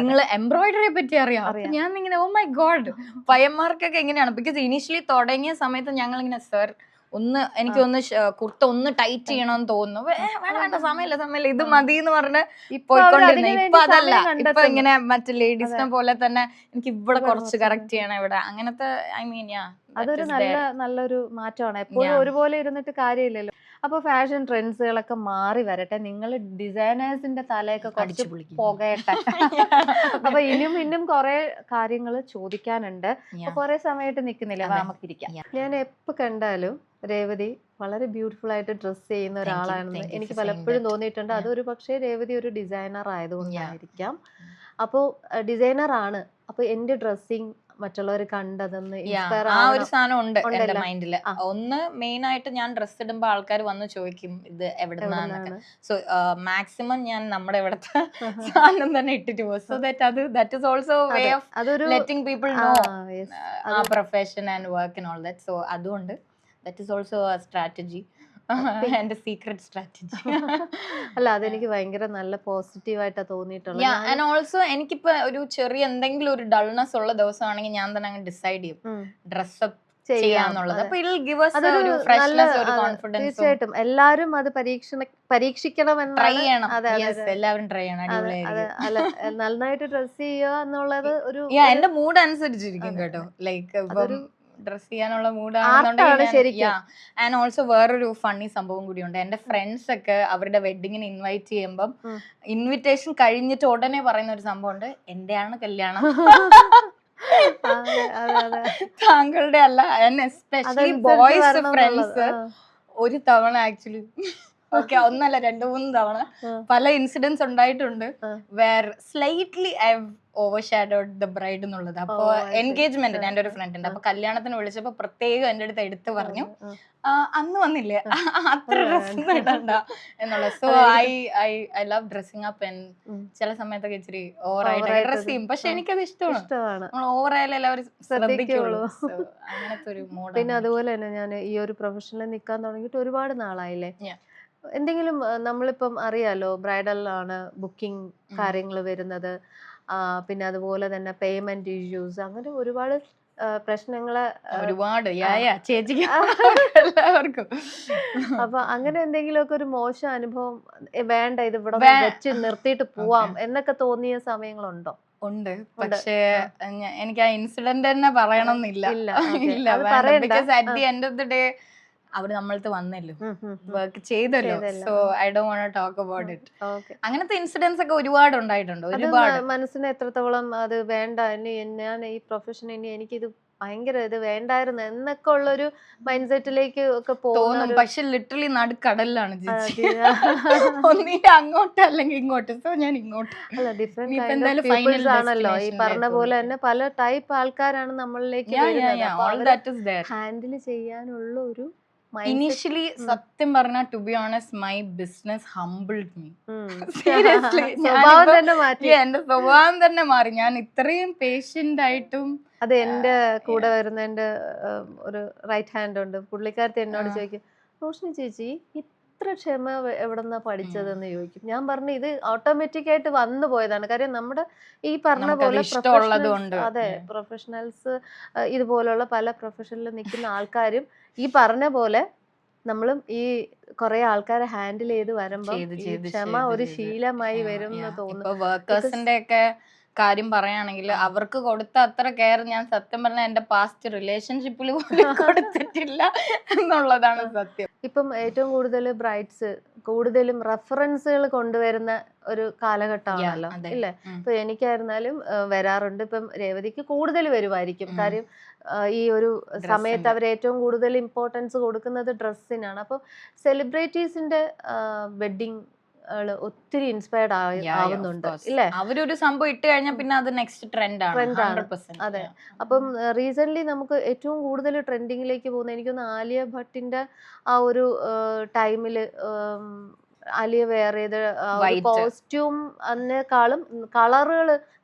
നിങ്ങൾ എംബ്രോയിഡറിയെ പറ്റി അറിയാം. ഞാൻ ഇങ്ങനെ ഓ മൈ ഗോഡ്, പയ്യന്മാർക്കൊക്കെ എങ്ങനെയാണ്? ബിക്കോസ് ഇനീഷ്യലി തുടങ്ങിയ സമയത്ത് ഞങ്ങൾ ഇങ്ങനെ സർ എനിക്കൊന്ന് കുർത്ത ഒന്ന് ടൈറ്റ് ചെയ്യണമെന്ന് തോന്നുന്നു, വേണ്ട സമയമില്ല ഇത് മതി എന്ന് പറഞ്ഞ് പോയിക്കൊണ്ടിരുന്നത്. ഇപ്പൊ അതല്ല, ഇപ്പൊ ഇങ്ങനെ മറ്റു ലേഡീസിനെ പോലെ തന്നെ എനിക്ക് ഇവിടെ കുറച്ച് കറക്റ്റ് ചെയ്യണം ഇവിടെ, അങ്ങനത്തെ ഐ മീൻ അതൊരു നല്ലൊരു മാറ്റമാണ്. എപ്പോഴും ഒരുപോലെ ഇരുന്നിട്ട് കാര്യമില്ലല്ലോ. അപ്പൊ ഫാഷൻ ട്രെൻഡ്സുകളൊക്കെ മാറി വരട്ടെ, നിങ്ങൾ ഡിസൈനേഴ്സിന്റെ തലയൊക്കെ കുറച്ച് പുകയട്ടെ. അപ്പൊ ഇനിയും കുറെ കാര്യങ്ങൾ ചോദിക്കാനുണ്ട്. കുറെ സമയമായിട്ട് നിക്കുന്നില്ല, നമുക്കിരിക്കാം. ഞാൻ എപ്പോ കണ്ടാലും രേവതി വളരെ ബ്യൂട്ടിഫുൾ ആയിട്ട് ഡ്രസ് ചെയ്യുന്ന Thank you, ഒരാളാണെന്ന് thank you എനിക്ക് for saying പലപ്പോഴും that. തോന്നിയിട്ടുണ്ട്. Yeah. അതൊരു പക്ഷേ രേവതി ഒരു ഡിസൈനർ ആയതുകൊണ്ടായിരിക്കാം. അപ്പോൾ ഡിസൈനർ ആണ്, അപ്പോൾ എൻ്റെ ഡ്രസ്സിങ് മറ്റുള്ളവർ കണ്ടതെന്ന് ഇൻസ്പയർ ആ ഒരു സാധനം ഉണ്ട് എന്റെ ഉണ്ടല്ലോ. മൈൻഡില്. ആ. ഒന്ന് മെയിൻ ആയിട്ട് ഞാൻ ഡ്രസ് ഇടുമ്പോ ആൾക്കാർ വന്ന് ചോദിക്കും ഇത് എവിടുന്നാന്നൊക്കെ. സോ മാക്സിമം ഞാൻ നമ്മുടെ ഇവിടുത്തെ സാധനം തന്നെ ഇട്ടിട്ട് പോകും. So that is also way of അതൊരു ലെറ്റിംഗ് പീപ്പിൾ നോ ആ profession and work and all that. So അതുകൊണ്ട് that is also a strategy. എന്റെ സീക്രട്ട് സ്ട്രാറ്റജി. അല്ല, അതെനിക്ക് ഭയങ്കര നല്ല പോസിറ്റീവായിട്ടാ തോന്നിയിട്ടുള്ളത്. ആൻഡ് ഓൾസോ എനിക്കിപ്പോ ഒരു ചെറിയ എന്തെങ്കിലും ഒരു ഡൾനെസ് ഉള്ള ദിവസമാണെങ്കിൽ ഞാൻ തന്നെ അങ്ങ് ഡിസൈഡ് ചെയ്യും ഡ്രസ്സപ്പ് ചെയ്യാന്നുള്ളത്. അപ്പൊ ഇതിൽ ഗിവ് us ഒരു ഫ്രഷ്നെസ്, ഒരു കോൺഫിഡൻസ്. തീർച്ചയായിട്ടും എല്ലാരും അത് പരീക്ഷിക്കണം, ട്രൈ ചെയ്യണം. എല്ലാവരും ട്രൈ ചെയ്യണം. അടിപൊളിയായിരിക്കും. അല്ല, നന്നായിട്ട് ഡ്രസ് ചെയ്യുക എന്നുള്ളത് ഒരു എന്റെ മൂഡ് അനുസരിച്ചിരിക്കും കേട്ടോ. ലൈക്ക് ഡ്രസ് ചെയ്യാനുള്ള ആർട്ടാണ് മൂഡാണെന്നുണ്ടെങ്കിൽ. ശരിക്കും. ആൻഡ് ഓൾസോ വേറൊരു ഫണ്ണി സംഭവം കൂടിയുണ്ട്. എന്റെ ഫ്രണ്ട്സ് ഒക്കെ അവരുടെ വെഡിങ്ങിന് ഇൻവൈറ്റ് ചെയ്യുമ്പം ഇൻവിറ്റേഷൻ കഴിഞ്ഞിട്ട് ഉടനെ പറയുന്ന ഒരു സംഭവം ഉണ്ട്, എന്റെയാണ് കല്യാണം, താങ്കളുടെ അല്ല. എസ്പെഷ്യലി ബോയ്സ് ഫ്രണ്ട്സ് ഒരു തവണ ആക്ച്വലി ഓക്കെ ഒന്നല്ല 2-3 തവണ പല ഇൻസിഡൻസ് ഉണ്ടായിട്ടുണ്ട് where slightly I overshadowed the bride എന്നുള്ളത്. അപ്പൊ എൻഗേജ്മെന്റ് എന്റെ ഒരു ഫ്രണ്ട് ഉണ്ട്. അപ്പൊ കല്യാണത്തിന് വിളിച്ചപ്പോ പ്രത്യേകം എന്റെ അടുത്ത് എടുത്ത് പറഞ്ഞു അന്ന് വന്നില്ലേ അത്ര ഡ്രസ് ഇടണ്ട എന്നുള്ളത്. So I love dressing up. And ചില സമയത്തൊക്കെ ഇച്ചിരി ഓവറായിട്ട് ഡ്രസ് ചെയ്യും. പക്ഷെ എനിക്കത് ഇഷ്ടമാണ്. നമ്മൾ ഓവറായാലും എല്ലാവരും ശ്രദ്ധിക്കുള്ളൂ. അങ്ങനത്തെ ഒരു മൂഡ്. പിന്നെ അതുപോലെ തന്നെ ഞാൻ ഈ ഒരു പ്രൊഫഷനിൽ നിൽക്കാൻ തുടങ്ങിയിട്ട് ഒരുപാട് നാളായില്ലേ. എന്തെങ്കിലും നമ്മളിപ്പം അറിയാലോ, ബ്രൈഡലാണ് ബുക്കിംഗ് കാര്യങ്ങൾ വരുന്നത്. പിന്നെ അതുപോലെ തന്നെ പേയ്മെന്റ് ഇഷ്യൂസ്, അങ്ങനെ ഒരുപാട് പ്രശ്നങ്ങള് ഒരുപാട് ചേച്ചിക്ക് എല്ലാവർക്കും. അപ്പൊ അങ്ങനെ എന്തെങ്കിലുമൊക്കെ ഒരു മോശം അനുഭവം വേണ്ട, ഇത് ഇവിടെ വെച്ച് നിർത്തിയിട്ട് പോവാം എന്നൊക്കെ തോന്നിയ സമയങ്ങളുണ്ടോ? ഉണ്ട്. പക്ഷേ എനിക്ക് ആ ഇൻസിഡന്റ് തന്നെ പറയണമെന്നില്ല. Because at the end of the day അവര് നമ്മളടുത്ത് വന്നല്ലോ, വർക്ക് ചെയ്തല്ലോ. So I don't want to talk about it. അങ്ങനത്തെ ഇൻസിഡൻസ് ഒക്കെ ഒരുപാട് ഉണ്ടായിട്ടുണ്ട്. ഒരുപാട് മനസ്സിന് എത്രത്തോളം അത് വേണ്ട, ഇനി ഞാൻ ഈ പ്രൊഫഷൻ ഇനി എനിക്കിത് ഭയങ്കര ഇത് വേണ്ടായിരുന്നു എന്നൊക്കെ ഉള്ളൊരു മൈൻഡ് സെറ്റിലേക്ക് ഒക്കെ തോന്നും. പക്ഷെ ലിറ്ററലി നടുക്കടലിലാണ് ഒന്നില്ല അങ്ങോട്ട് അല്ലെങ്കിൽ ഇങ്ങോട്ട്. സോ ഞാൻ ഇങ്ങോട്ട്. അല്ല, ഡിഫറെന്റ് ആണല്ലോ. ഈ പറഞ്ഞ പോലെ തന്നെ പല ടൈപ്പ് ആൾക്കാരാണ് നമ്മളിലേക്ക് ഹാൻഡിൽ ചെയ്യാനുള്ള ഒരു ഇനിഷ്യലി സത്യം പറഞ്ഞ to be honest my business humbled me. Seriously എന്റെ സ്വഭാവം തന്നെ മാറി. ഞാൻ ഇത്രയും പേഷ്യന്റ് ആയിട്ടും. അത് എന്റെ കൂടെ വരുന്ന എന്റെ ഒരു റൈറ്റ് ഹാൻഡ് ഉണ്ട്, പുള്ളിക്കാരത്തി എന്നോട് ചോദിക്കും, റോഷിനി ചേച്ചി ഇത്ര ക്ഷമ എവിടെന്നാ പഠിച്ചതെന്ന് ചോദിക്കും. ഞാൻ പറഞ്ഞു ഇത് ഓട്ടോമാറ്റിക് ആയിട്ട് വന്നു പോയതാണ്. കാര്യം നമ്മുടെ ഈ പറഞ്ഞ പോലെ പ്രൊഫഷണൽസ് ഇതുപോലുള്ള പല പ്രൊഫഷനിൽ നിൽക്കുന്ന ആൾക്കാരും ഈ പറഞ്ഞ പോലെ നമ്മളും ഈ കുറെ ആൾക്കാരെ ഹാൻഡിൽ ചെയ്ത് വരുമ്പോ ക്ഷമ ഒരു ശീലമായി വരും എന്ന് തോന്നുന്നു. വർക്കേഴ്സിന്റെ ഒക്കെ കാര്യം പറയുകയാണെങ്കിൽ അവർക്ക് കൊടുത്ത അത്ര കെയർ ഞാൻ സത്യം പറഞ്ഞാൽ എന്റെ പാസ്റ്റ് റിലേഷൻഷിപ്പിൽ പോലും കൊടുത്തിട്ടില്ല എന്നുള്ളതാണ് സത്യം. ഇപ്പം ഏറ്റവും കൂടുതൽ ബ്രൈഡ്സ് കൂടുതലും റെഫറൻസുകൾ കൊണ്ടുവരുന്ന ഒരു കാലഘട്ടമാണല്ലോ, ഇല്ലേ? ഇപ്പൊ എനിക്കായിരുന്നാലും വരാറുണ്ട്. ഇപ്പം രേവതിക്ക് കൂടുതൽ വരുമായിരിക്കും. കാര്യം ഈ ഒരു സമയത്ത് അവർ ഏറ്റവും കൂടുതൽ ഇമ്പോർട്ടൻസ് കൊടുക്കുന്നത് ഡ്രസ്സിനാണ്. അപ്പം സെലിബ്രിറ്റീസിന്റെ വെഡിങ് ഒത്തിരി ഇൻസ്പയർഡ് ആവുന്നുണ്ട്, ഇല്ലേ? അവരൊരു സംഭവം ഇട്ട് കഴിഞ്ഞാൽ പിന്നെ അത് നെക്സ്റ്റ് ട്രെൻഡാണ്. അതെ. അപ്പം റീസെന്റ് നമുക്ക് ഏറ്റവും കൂടുതൽ ട്രെൻഡിങ്ങിലേക്ക് പോകുന്ന എനിക്കൊന്ന് ആലിയ ഭട്ടിന്റെ ആ ഒരു ടൈമില് ആലിയ വെയർ ചെയ്ത കോസ്റ്റ്യൂം അതിനേക്കാളും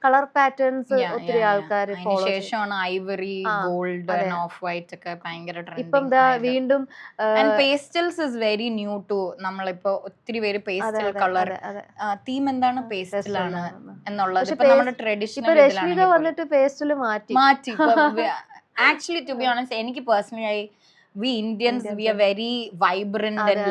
കളർ പാറ്റേൺസ് ഒത്തിരി ആൾക്കാർ ഫോളോ ചെയ്യും. Ivory, gold and off white ഒക്കെ ഭയങ്കര ട്രെൻഡിങ്. ഇപ്പം വീണ്ടും pastels is very new to. നമ്മളിപ്പോ ഒത്തിരി പേര് പേസ്റ്റൽ കളർ തീം എന്താണ് പേസ്റ്റൽ ആണ് എന്നുള്ളത് ഇപ്പൊ നമ്മുടെ ട്രഡീഷണൽ രശ്മിക വന്നിട്ട് പേസ്റ്റൽ മാറ്റി. ആക്ച്വലി ടു ബി ഓണസ്റ്റ് എനിക്ക് personally we Indians we are very vibrant and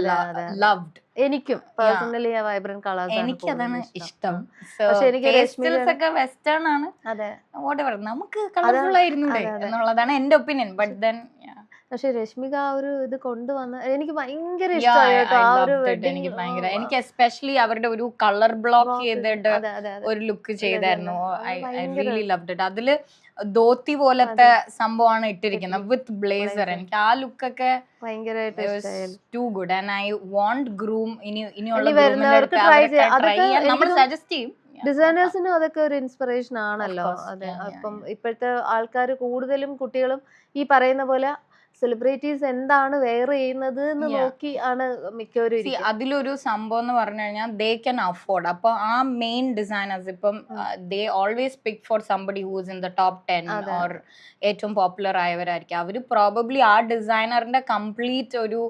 loved. എനിക്കും പേഴ്സണലി ആ വൈബ്രന്റ് കളേഴ്സ് എനിക്ക് അതാണ് ഇഷ്ടം. പക്ഷെ എനിക്ക് പേസ്റ്റൽസ് ഒക്കെ വെസ്റ്റേൺ ആണ്. അതെ, whatever നമുക്ക് കളർഫുൾ ആയിരുന്നൂടെ എന്നുള്ളതാണ് എന്റെ ഒപ്പീനിയൻ. ബട്ട് ദെൻ പക്ഷെ രശ്മിക ആ ഒരു ഇത് കൊണ്ടുവന്ന എനിക്ക് ഭയങ്കര ഇഷ്ടമായി കേട്ടോ. ആ ഒരു എനിക്ക് ഭയങ്കര, എനിക്ക് എസ്പെഷ്യലി അവരുടെ ഒരു കളർ ബ്ലോക്ക് ചെയ്തിട്ട് അതെ അതെ അതെ ഒരു ലുക്ക് ചെയ്തായിരുന്നു. ഐ ഭയങ്കര റിയലി ലവ്ഡ് ഇറ്റ്. അതില് ധോത്തി പോലത്തെ സംഭവമാണ് ഇട്ടിരിക്കുന്നത് വിത്ത് ബ്ലേസർ. എനിക്ക് ആ ലുക്കൊക്കെ ഭയങ്കരമായിട്ട് to good and I want groom ഇനിയുള്ള ഇനി വരുന്നവർക്ക് try ചെയ്യാം. അതൊക്കെ നമ്മൾ എനിക്ക് സജസ്റ്റ് ചെയ്യും. ഡിസൈനേഴ്സിനും അതൊക്കെ ഒരു ഇൻസ്പിറേഷൻ ആണല്ലോ. course, അതെ, yeah, yeah, അപ്പം ഇപ്പോഴത്തെ ആൾക്കാർ കൂടുതലും കുട്ടികളും ഈ പറയുന്ന പോലെ സെലിബ്രിറ്റീസ് എന്താണ് വെയർ ചെയ്യുന്നത് എന്ന് Yeah. നോക്കി ആണ് മിക്കവരും See, ഇരിക്കുന്നത്. അതിലൊരു സംഭവം എന്ന് പറഞ്ഞു കഴിഞ്ഞാൽ ദേ ക്യാൻ അഫോർഡ്. അപ്പൊ ആ മെയിൻ ഡിസൈനേഴ്സ് ഇപ്പം they always pick for somebody who's in the top 10 or ഏറ്റവും പോപ്പുലർ ആയവരായിരിക്കും. അവര് പ്രോബബ്ലി ആ ഡിസൈനറിന്റെ കംപ്ലീറ്റ് ഒരു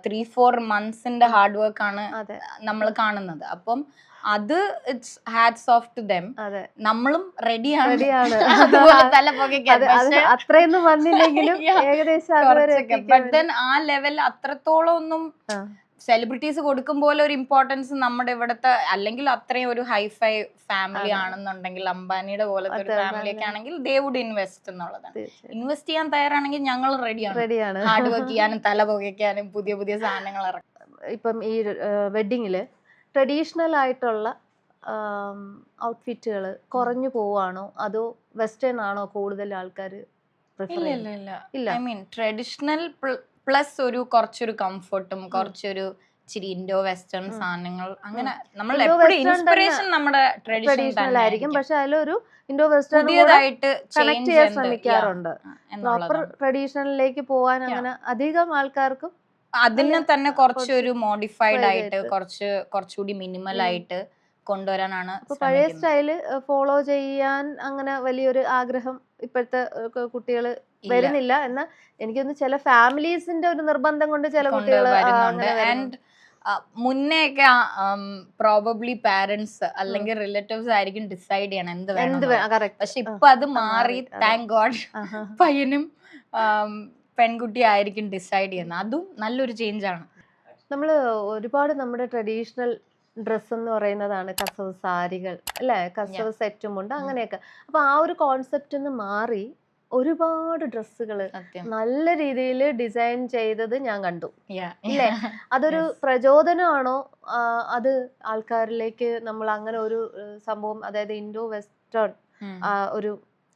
3-4 മന്ത്സിന്റെ ഹാർഡ് വർക്ക് ആണ് അതെ നമ്മൾ കാണുന്നത്. അപ്പം അത് it's hats off to them. അതെ, നമ്മളും റെഡിയാണ്. റെഡിയാണ്. അതുപോലെ തല പുകയ്ക്കാൻ. അത് അത്രയൊന്നും വന്നില്ലെങ്കിലും ഏകദേശം അതുവരെ ബട്ട് ദെൻ ആ ലെവൽ അത്രത്തോളം ഒന്നും സെലിബ്രിറ്റീസ് കൊടുക്കും പോലെ ഒരു ഇമ്പോർട്ടൻസ് നമ്മുടെ ഇവിടുത്തെ, അല്ലെങ്കിൽ അത്രയും ഒരു ഹൈഫൈ ഫാമിലി ആണെന്നുണ്ടെങ്കിൽ അംബാനിയുടെ പോലത്തെ ഒരു ഫാമിലി ഒക്കെ ആണെങ്കിൽ ദേ വുഡ് ഇൻവെസ്റ്റ് എന്നുള്ളതാണ്. ഇൻവെസ്റ്റ് ചെയ്യാൻ തയ്യാറാണെങ്കിൽ ഞങ്ങൾ റെഡിയാണ്. ഹാർഡ് വർക്ക് ചെയ്യാനും തല പുകയ്ക്കാനും പുതിയ പുതിയ സാധനങ്ങൾ ഇറക്കും. ഇപ്പം ഈ വെഡിങ്ങില് ട്രഡീഷണൽ ആയിട്ടുള്ള ഔട്ട്ഫിറ്റുകൾ കുറഞ്ഞു പോവാണോ അതോ വെസ്റ്റേൺ ആണോ കൂടുതൽ ആൾക്കാർ പ്രിഫർ ചെയ്യുന്നത്? ഇല്ല, ഐ മീൻ ട്രഡീഷണൽ പ്ലസ് ഒരു കുറച്ചൊരു കംഫർട്ടും കുറച്ചൊരു ഇച്ചിരി ഇൻഡോ വെസ്റ്റേൺ സാധനങ്ങൾ അങ്ങനെ. നമ്മൾ എപ്പോഴും ഇൻസ്പിറേഷൻ നമ്മുടെ ട്രഡീഷണൽ ആയിരിക്കും, പക്ഷെ അതിലൊരു ഇൻഡോ വെസ്റ്റേൺ പുതിയതായിട്ട് കണക്ട് ചെയ്യാൻ ശ്രമിക്കാറുണ്ട്. പ്രോപ്പർ ട്രഡീഷണലിലേക്ക് പോവാൻ അങ്ങനെ അധികം ആൾക്കാർക്കും അതിനെ തന്നെ കുറച്ചൊരു മോഡിഫൈഡ് ആയിട്ട് കുറച്ചുകൂടി മിനിമൽ ആയിട്ട് കൊണ്ടുവരാനാണ്. പഴയ സ്റ്റൈല് ഫോളോ ചെയ്യാൻ അങ്ങനെ വലിയൊരു ആഗ്രഹം ഇപ്പോഴത്തെ കുട്ടികൾ വരുന്നില്ല. എന്നാൽ എനിക്കൊന്ന് ചില ഫാമിലീസിന്റെ ഒരു നിർബന്ധം കൊണ്ട് ചില കുട്ടികൾ വരുന്നുണ്ട്. ആൻഡ് മുന്നേ ഒക്കെ പ്രോബബ്ലി പാരന്റ്സ് അല്ലെങ്കിൽ റിലേറ്റീവ്സ് ആയിരിക്കും ഡിസൈഡ് ചെയ്യണം എന്ത് വേണം. പക്ഷെ ഇപ്പൊ അത് മാറി, താങ്ക് ഗോഡ്. പയ്യനും പെൺകുട്ടി ആയിരിക്കും ഡിസൈഡ് ചെയ്യുന്നത്. അതും നല്ലൊരു ചേഞ്ച് ആണ്. നമ്മൾ ഒരുപാട് നമ്മുടെ ട്രഡീഷണൽ ഡ്രസ്സ് എന്ന് പറയുന്നതാണ് കസവ് സാരികൾ അല്ലേ, കസവ് സെറ്റുമുണ്ട് അങ്ങനെയൊക്കെ. അപ്പൊ ആ ഒരു കോൺസെപ്റ്റ് മാറി ഒരുപാട് ഡ്രസ്സുകൾ നല്ല രീതിയിൽ ഡിസൈൻ ചെയ്തത് ഞാൻ കണ്ടു ഇല്ലേ. അതൊരു പ്രചോദനമാണോ അത് ആൾക്കാരിലേക്ക് നമ്മൾ അങ്ങനെ ഒരു സംഭവം, അതായത് ഇൻഡോ വെസ്റ്റേൺ ഒരു,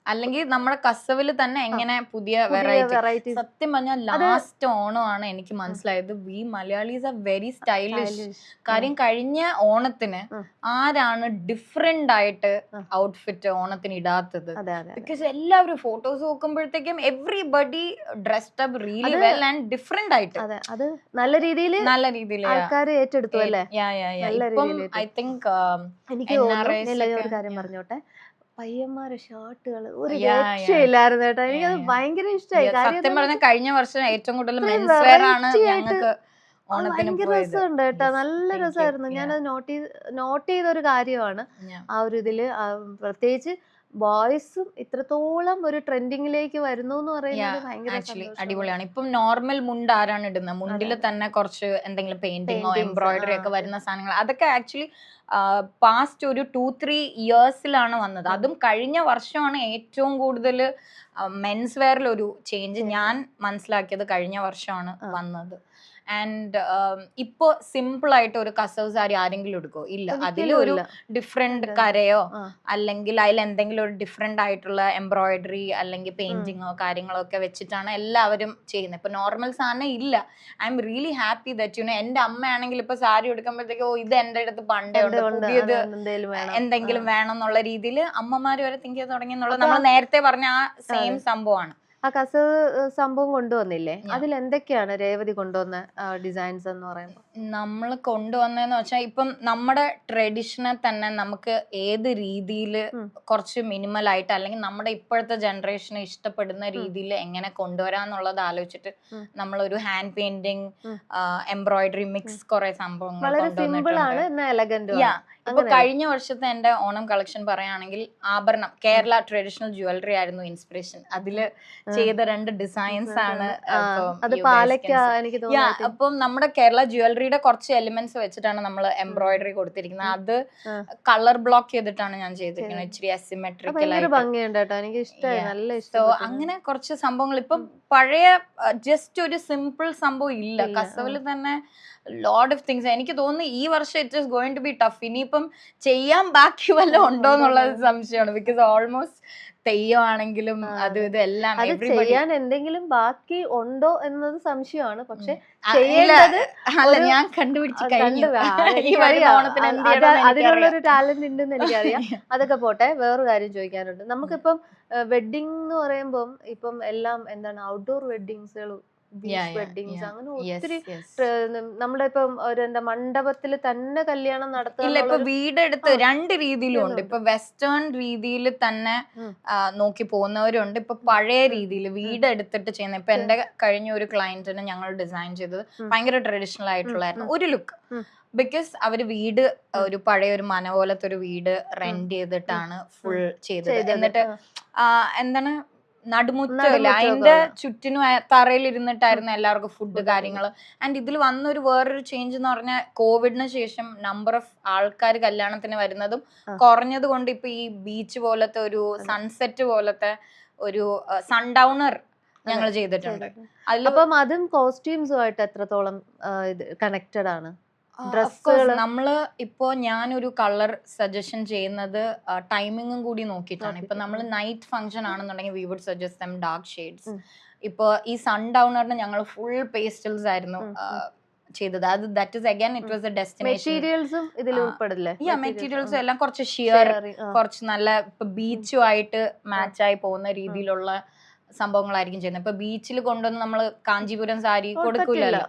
അല്ലെങ്കിൽ നമ്മുടെ കസവില് തന്നെ എങ്ങനെ പുതിയ വെറൈറ്റി. സത്യം പറഞ്ഞാൽ ലാസ്റ്റ് ഓണമാണ് എനിക്ക് മനസ്സിലായത് we Malayalees are very stylish. കാര്യം കഴിഞ്ഞ ഓണത്തിന് ആരാണ് ഡിഫറെന്റ് ആയിട്ട് ഔട്ട്ഫിറ്റ് ഓണത്തിന് ഇടാത്തത്? ബിക്കോസ് എല്ലാവരും ഫോട്ടോസ് നോക്കുമ്പോഴത്തേക്കും everybody dressed up really well and different ആയിട്ട്. അത് നല്ല രീതിയിൽ ആൾക്കാർ ഏറ്റെടുത്തു അല്ലേ. ഐ തിങ്ക് എനിക്ക് ഒരു കാര്യം പറഞ്ഞോട്ടെ, പയ്യന്മാരെ ഷർട്ടുകൾ ഒരു രക്ഷയില്ലായിരുന്നു കേട്ടോ. എനിക്കത് ഭയങ്കര ഇഷ്ടമായി. സത്യം പറഞ്ഞ കഴിഞ്ഞ വർഷം ഏറ്റവും കൂടുതൽ മെൻസ് വെയർ ആണ് ഞങ്ങൾക്ക് ഭയങ്കര രസമുണ്ട് കേട്ടോ, നല്ല രസമായിരുന്നു. ഞാനത് നോട്ട് ചെയ്തൊരു കാര്യമാണ് ആ ഒരു ഇതില്. പ്രത്യേകിച്ച് ബോയ്സും ഇത്രത്തോളം ഒരു ട്രെൻഡിങ്ങിലേക്ക് വരുന്നു എന്ന് പറയുന്നത് ഭയങ്കര അടിപൊളിയാണ്. ഇപ്പം നോർമൽ മുണ്ട് ആരാണ് ഇടുന്നത്? മുണ്ടിൽ തന്നെ കുറച്ച് എന്തെങ്കിലും പെയിന്റിങ്ങോ എംബ്രോയിഡറി ഒക്കെ വരുന്ന സാധനങ്ങൾ, അതൊക്കെ ആക്ച്വലി പാസ്റ്റ് ഒരു 2-3 ഇയേഴ്സിലാണ് വന്നത്. അതും കഴിഞ്ഞ വർഷമാണ് ഏറ്റവും കൂടുതൽ മെൻസ് വെയറിൽ ഒരു ചേഞ്ച് ഞാൻ മനസ്സിലാക്കിയത്. കഴിഞ്ഞ വർഷമാണ് വന്നത്. ആൻഡ് ഇപ്പൊ സിമ്പിൾ ആയിട്ട് ഒരു കസവ് സാരി ആരെങ്കിലും എടുക്കോ? ഇല്ല. അതിലൊരു ഡിഫറെന്റ് കരയോ അല്ലെങ്കിൽ അതിൽ എന്തെങ്കിലും ഒരു ഡിഫറെന്റ് ആയിട്ടുള്ള എംബ്രോയിഡറി അല്ലെങ്കിൽ പെയിന്റിങ്ങോ കാര്യങ്ങളോ ഒക്കെ വെച്ചിട്ടാണ് എല്ലാവരും ചെയ്യുന്നത്. ഇപ്പൊ നോർമൽ സാധനം ഇല്ല. I am really happy that എന്റെ അമ്മയാണെങ്കിൽ ഇപ്പൊ സാരി എടുക്കുമ്പോഴത്തേക്കോ ഇത് എന്റെ അടുത്ത് പണ്ടേ ഉണ്ട്, പുതിയത് എന്തെങ്കിലും വേണം എന്നുള്ള രീതിയിൽ അമ്മമാര് വരെ തിങ്ക് ചെയ്ത് തുടങ്ങി എന്നുള്ളത് നമ്മൾ നേരത്തെ പറഞ്ഞ ആ സെയിം സംഭവമാണ്. ആ കസവ് സംഭവം കൊണ്ടുവന്നില്ലേ, അതിൽ എന്തൊക്കെയാണ് രേവതി കൊണ്ടുവന്ന ഡിസൈൻസ് എന്ന് പറയുമ്പോൾ? നമ്മൾ കൊണ്ടുവന്നെന്ന് വെച്ചാൽ ഇപ്പം നമ്മുടെ ട്രഡീഷനെ തന്നെ നമുക്ക് ഏത് രീതിയിൽ കുറച്ച് മിനിമൽ ആയിട്ട് അല്ലെങ്കിൽ നമ്മുടെ ഇപ്പോഴത്തെ ജനറേഷന് ഇഷ്ടപ്പെടുന്ന രീതിയിൽ എങ്ങനെ കൊണ്ടുവരാന്നുള്ളത് ആലോചിച്ചിട്ട് നമ്മളൊരു ഹാൻഡ് പെയിന്റിങ് എംബ്രോയിഡറി മിക്സ് കുറെ സംഭവങ്ങൾ കൊണ്ടുവന്നിട്ടുണ്ട്. ഇപ്പൊ കഴിഞ്ഞ വർഷത്തെ എന്റെ ഓണം കളക്ഷൻ പറയുകയാണെങ്കിൽ ആഭരണം കേരള ട്രഡീഷണൽ ജ്വല്ലറി ആയിരുന്നു ഇൻസ്പിറേഷൻ. അതില് ചെയ്ത 2 ഡിസൈൻസ് ആണ് അത് പാലക്ക എനിക്ക് തോന്നുന്നു. അപ്പം നമ്മുടെ കേരള ജ്വല്ലറിയുടെ കുറച്ച് എലിമെന്റ്സ് വെച്ചിട്ടാണ് നമ്മൾ എംബ്രോയിഡറി കൊടുത്തിരിക്കുന്നത്. അത് കളർ ബ്ലോക്ക് ചെയ്തിട്ടാണ് ഞാൻ ചെയ്തിരിക്കുന്നത്, ഇച്ചിരി അസിമെട്രിക്കൽ ആയിട്ട്. ഭംഗിയുണ്ട് കേട്ടോ, എനിക്ക് ഇഷ്ടമായി, നല്ല ഇഷ്ടം. അങ്ങനെ കുറച്ച് സംഭവങ്ങൾ ഇപ്പം പഴയ ജസ്റ്റ് ഒരു സിമ്പിൾ സംഭവം ഇല്ല കസവില് തന്നെ. Lot of things. എനിക്ക് തോന്നുന്നു ഈ വർഷം it is going to be tough. ഇനിയിപ്പം ചെയ്യാൻ ബാക്കി വല്ലതും ഉണ്ടോ എന്നുള്ളത് സംശയമാണ്. ബിക്കോസ് ഓൾമോസ്റ്റ് തെയ്യമാണെങ്കിലും അത് ഇതെല്ലാം ചെയ്യാൻ എന്തെങ്കിലും ബാക്കി ഉണ്ടോ എന്നത് സംശയമാണ്. പക്ഷെ അല്ല, ഞാൻ കണ്ടുപിടിച്ച് അതിനുള്ളൊരു ടാലന്റ് ഉണ്ടെന്ന് എനിക്കറിയാം. അതൊക്കെ പോട്ടെ, വേറൊരു കാര്യം ചോദിക്കാനുണ്ട്. നമുക്കിപ്പം വെഡിങ് എന്ന് പറയുമ്പം ഇപ്പം എല്ലാം എന്താണ് ഔട്ട്ഡോർ വെഡിങ്സുകൾ, വെഡിങ്സ്, അങ്ങനെ ഒത്തിരി നമ്മുടെ ഇപ്പം എന്താ മണ്ഡപത്തിൽ തന്നെ കല്യാണം നടത്തുക. ഇപ്പൊ വീടെടുത്ത് 2 രീതിയിലും ഉണ്ട്. ഇപ്പൊ വെസ്റ്റേൺ രീതിയിൽ തന്നെ നോക്കി പോകുന്നവരുണ്ട്, ഇപ്പൊ പഴയ രീതിയിൽ വീടെടുത്തിട്ട് ചെയ്യുന്ന. ഇപ്പൊ എന്റെ കഴിഞ്ഞ ഒരു ക്ലയന്റിന് ഞങ്ങൾ ഡിസൈൻ ചെയ്തത് ഭയങ്കര ട്രഡീഷണൽ ആയിട്ടുള്ളായിരുന്നു ഒരു ലുക്ക്. ബിക്കോസ് അവര് വീട് ഒരു പഴയ ഒരു മന പോലത്തെ ഒരു വീട് റെന്റ് ചെയ്തിട്ടാണ് ഫുൾ ചെയ്തത്. എന്നിട്ട് എന്താണ് നടുമുറ്റമില്ല, അതിന്റെ ചുറ്റിനും തറയിൽ ഇരുന്നിട്ടായിരുന്നു എല്ലാവർക്കും ഫുഡ് കാര്യങ്ങള്. ആൻഡ് ഇതിൽ വന്നൊരു വേറൊരു ചേഞ്ച് എന്ന് പറഞ്ഞാൽ കോവിഡിന് ശേഷം നമ്പർ ഓഫ് ആൾക്കാർ കല്യാണത്തിന് വരുന്നതും കുറഞ്ഞത് കൊണ്ട് ഇപ്പൊ ഈ ബീച്ച് പോലത്തെ ഒരു സൺസെറ്റ് പോലത്തെ ഒരു സൺഡൗണർ ഞങ്ങൾ ചെയ്തിട്ടുണ്ട്. അപ്പം അതും കോസ്റ്റ്യൂംസുമായിട്ട് എത്രത്തോളം കണക്റ്റഡ് ആണ്? നമ്മള് ഇപ്പോ ഞാനൊരു കളർ സജഷൻ ചെയ്യുന്നത് ടൈമിങ്ങും കൂടി നോക്കിയിട്ടാണ്. ഇപ്പൊ നമ്മൾ നൈറ്റ് ഫംഗ്ഷൻ ആണെന്നുണ്ടെങ്കിൽ we would suggest them dark shades. ഇപ്പൊ ഈ സൺഡൗണറിന് ഞങ്ങൾ ഫുൾ പേസ്റ്റൽസ് ആയിരുന്നു ചെയ്തത്. അത് that is again it was a destination. മെറ്റീരിയൽസും ഇതിൽ ഉൾപ്പെടില്ലേ? മെറ്റീരിയൽസും എല്ലാം കുറച്ച് ഷിയർ, കുറച്ച് നല്ല ഇപ്പൊ ബീച്ചുമായിട്ട് മാച്ചായി പോകുന്ന രീതിയിലുള്ള സംഭവങ്ങളായിരിക്കും ചെയ്യുന്നത്. ഇപ്പൊ ബീച്ചിൽ കൊണ്ടുവന്ന് നമ്മൾ കാഞ്ചീപുരം സാരി കൊടുക്കില്ലല്ലോ.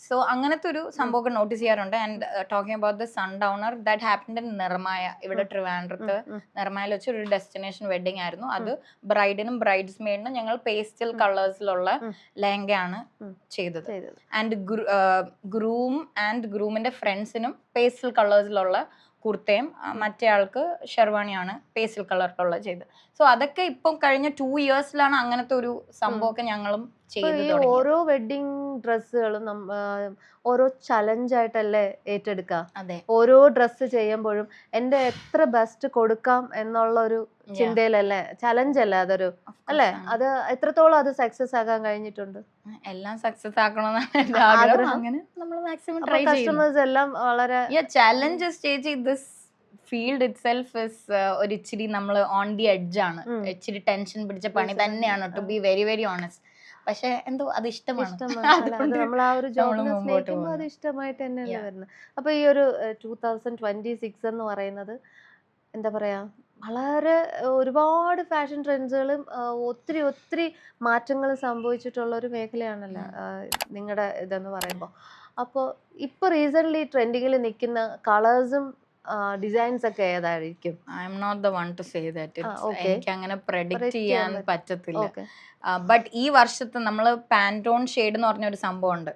സോ അങ്ങനത്തെ ഒരു സംഭവമൊക്കെ നോട്ടീസ് ചെയ്യാറുണ്ട്. And talking about the sundowner that happened in Nirmaya, ഇവിടെ ട്രിവാൻഡ്രത്ത് നിർമായിൽ വെച്ച് ഒരു ഡെസ്റ്റിനേഷൻ വെഡിങ് ആയിരുന്നു. അത് ബ്രൈഡിനും ബ്രൈഡ്സ് മെയ്ഡിനും ഞങ്ങൾ പേസ്റ്റൽ കളേഴ്സിലുള്ള ലെഹങ്കയാണ് ചെയ്തത്. ആൻഡ് ഗ്രൂം ആൻഡ് ഗ്രൂമിന്റെ ഫ്രണ്ട്സിനും പേസ്റ്റൽ കളേഴ്സിലുള്ള കുർത്തയും മറ്റേ ആൾക്ക് ഷെർവാണിയാണ് പേസ്റ്റൽ കളറിലുള്ള ചെയ്തത്. സോ അതൊക്കെ ഇപ്പം കഴിഞ്ഞ 2 ഇയേഴ്സിലാണ് അങ്ങനത്തെ ഒരു സംഭവമൊക്കെ ഞങ്ങളും ചെയ്ത്. ഓരോ വെഡിങ് ഡ്രസ്സുകളും ഓരോ ചലഞ്ചായിട്ടല്ലേ ഏറ്റെടുക്കുക. അതെ, ഓരോ ഡ്രസ്സ് ചെയ്യുമ്പോഴും എന്റെ എത്ര ബെസ്റ്റ് കൊടുക്കാം എന്നുള്ള ഒരു ചിന്തയിലല്ലേ, ചലഞ്ച് അല്ലേ അതൊരു, അല്ലേ? അത് എത്രത്തോളം അത് സക്സസ് ആക്കാൻ കഴിഞ്ഞിട്ടുണ്ട്? എല്ലാം സക്സസ് ആക്കണമെന്നാണ് എന്റെ ആഗ്രഹം. അങ്ങനെ നമ്മൾ മാക്സിമം ട്രൈ ചെയ്യും. കസ്റ്റമേഴ്സ് എല്ലാം വളരെ ചലഞ്ചസ് ചേച്ചി. This field it self is ഒരു ഇച്ചിരി നമ്മൾ ഓൺ ദി എഡ്ജ് ആണ്. ഇച്ചിരി ടെൻഷൻ പിടിച്ച പണി തന്നെയാണ്, to be very very honest. പക്ഷെ എന്തോ അത് ഇഷ്ടമാണ്. നമ്മൾ ആ ഒരു ജോബിനെ സ്നേഹിക്കുമ്പോൾ അത് ഇഷ്ടമായിട്ട് തന്നെയല്ലേ വരുന്നത്. അപ്പൊ ഈ ഒരു 2026 എന്ന് പറയുന്നത് എന്താ പറയാ, വളരെ ഒരുപാട് ഫാഷൻ ട്രെൻഡ്സുകളും ഒത്തിരി ഒത്തിരി മാറ്റങ്ങൾ സംഭവിച്ചിട്ടുള്ള ഒരു മേഖലയാണല്ലോ നിങ്ങളുടെ ഇതെന്ന് പറയുമ്പോൾ. അപ്പോൾ ഇപ്പൊ റീസെന്റ് ട്രെൻഡിങ്ങിൽ നിൽക്കുന്ന കളേഴ്സും ഡിസൈൻസ് ഒക്കെ ഏതായിരിക്കും? I am not the one to say that. എനിക്ക് അങ്ങനെ പ്രെഡിക്റ്റ് ചെയ്യാൻ പറ്റത്തില്ല. ബട്ട് ഈ വർഷത്തെ നമ്മള് പാൻറ്റോൺ ഷെയ്ഡ് എന്ന് പറഞ്ഞ ഒരു സംഭവം ഉണ്ട്.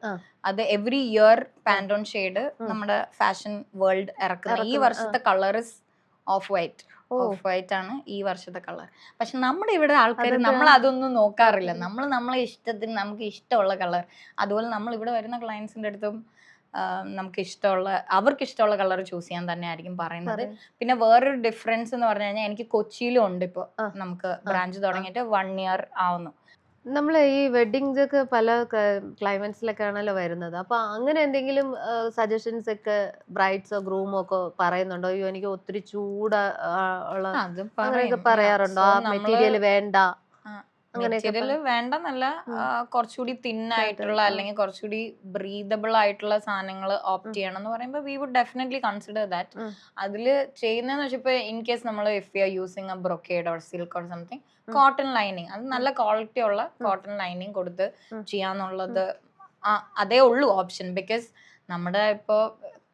അത് എവറി ഇയർ പാൻറ്റോൺ ഷെയ്ഡ് നമ്മുടെ ഫാഷൻ വേൾഡ് ഇറക്കുന്ന. ഈ വർഷത്തെ colour is of white. Of white ആണ് ഈ വർഷത്തെ കളർ. പക്ഷെ നമ്മുടെ ഇവിടെ ആൾക്കാർ നമ്മൾ അതൊന്നും നോക്കാറില്ല. നമ്മൾ നമ്മളെ ഇഷ്ടത്തിന് നമുക്ക് ഇഷ്ടമുള്ള കളർ, അതുപോലെ നമ്മൾ ഇവിടെ വരുന്ന ക്ലയൻസിന്റെ അടുത്തും നമുക്ക് ഇഷ്ടമുള്ള അവർക്ക് ഇഷ്ടമുള്ള കളർ ചൂസ് ചെയ്യാൻ തന്നെ ആയിരിക്കും പറയുന്നത്. പിന്നെ വേറൊരു ഡിഫറൻസ് എന്ന് പറഞ്ഞു കഴിഞ്ഞാൽ എനിക്ക് കൊച്ചിയിലും ഉണ്ട്. ഇപ്പോൾ നമുക്ക് ബ്രാഞ്ച് തുടങ്ങിയിട്ട് 1 ഇയർ ആവുന്നു. നമ്മൾ ഈ വെഡിങ്സ് ഒക്കെ പല ക്ലൈമറ്റ്സിലൊക്കെ ആണല്ലോ വരുന്നത്. അപ്പൊ അങ്ങനെ എന്തെങ്കിലും സജഷൻസ് ഒക്കെ ബ്രൈഡ്സോ ഗ്രൂമോ ഒക്കെ പറയുന്നുണ്ടോ? അയ്യോ എനിക്ക് ഒത്തിരി ചൂട് അങ്ങനെയൊക്കെ പറയാറുണ്ടോ? മെറ്റീരിയൽ വേണ്ട, മെറ്റീരിയൽ വേണ്ടെന്നല്ല, കുറച്ചുകൂടി തിന്നായിട്ടുള്ള അല്ലെങ്കിൽ കുറച്ചുകൂടി ബ്രീതബിൾ ആയിട്ടുള്ള സാധനങ്ങൾ ഓപ്റ്റ് ചെയ്യണം എന്ന് പറയുമ്പോൾ we would definitely consider that. അതിൽ ചെയ്യുന്നതെന്ന് വെച്ചാൽ ഇപ്പോൾ ഇൻ കേസ് നമ്മൾ if you are using a brocade or silk or something, cotton lining, അത് നല്ല ക്വാളിറ്റി ഉള്ള കോട്ടൺ ലൈനിങ് കൊടുത്ത് ചെയ്യാന്നുള്ളത് അതേ ഉള്ളൂ ഓപ്ഷൻ. ബിക്കോസ് നമ്മുടെ ഇപ്പോൾ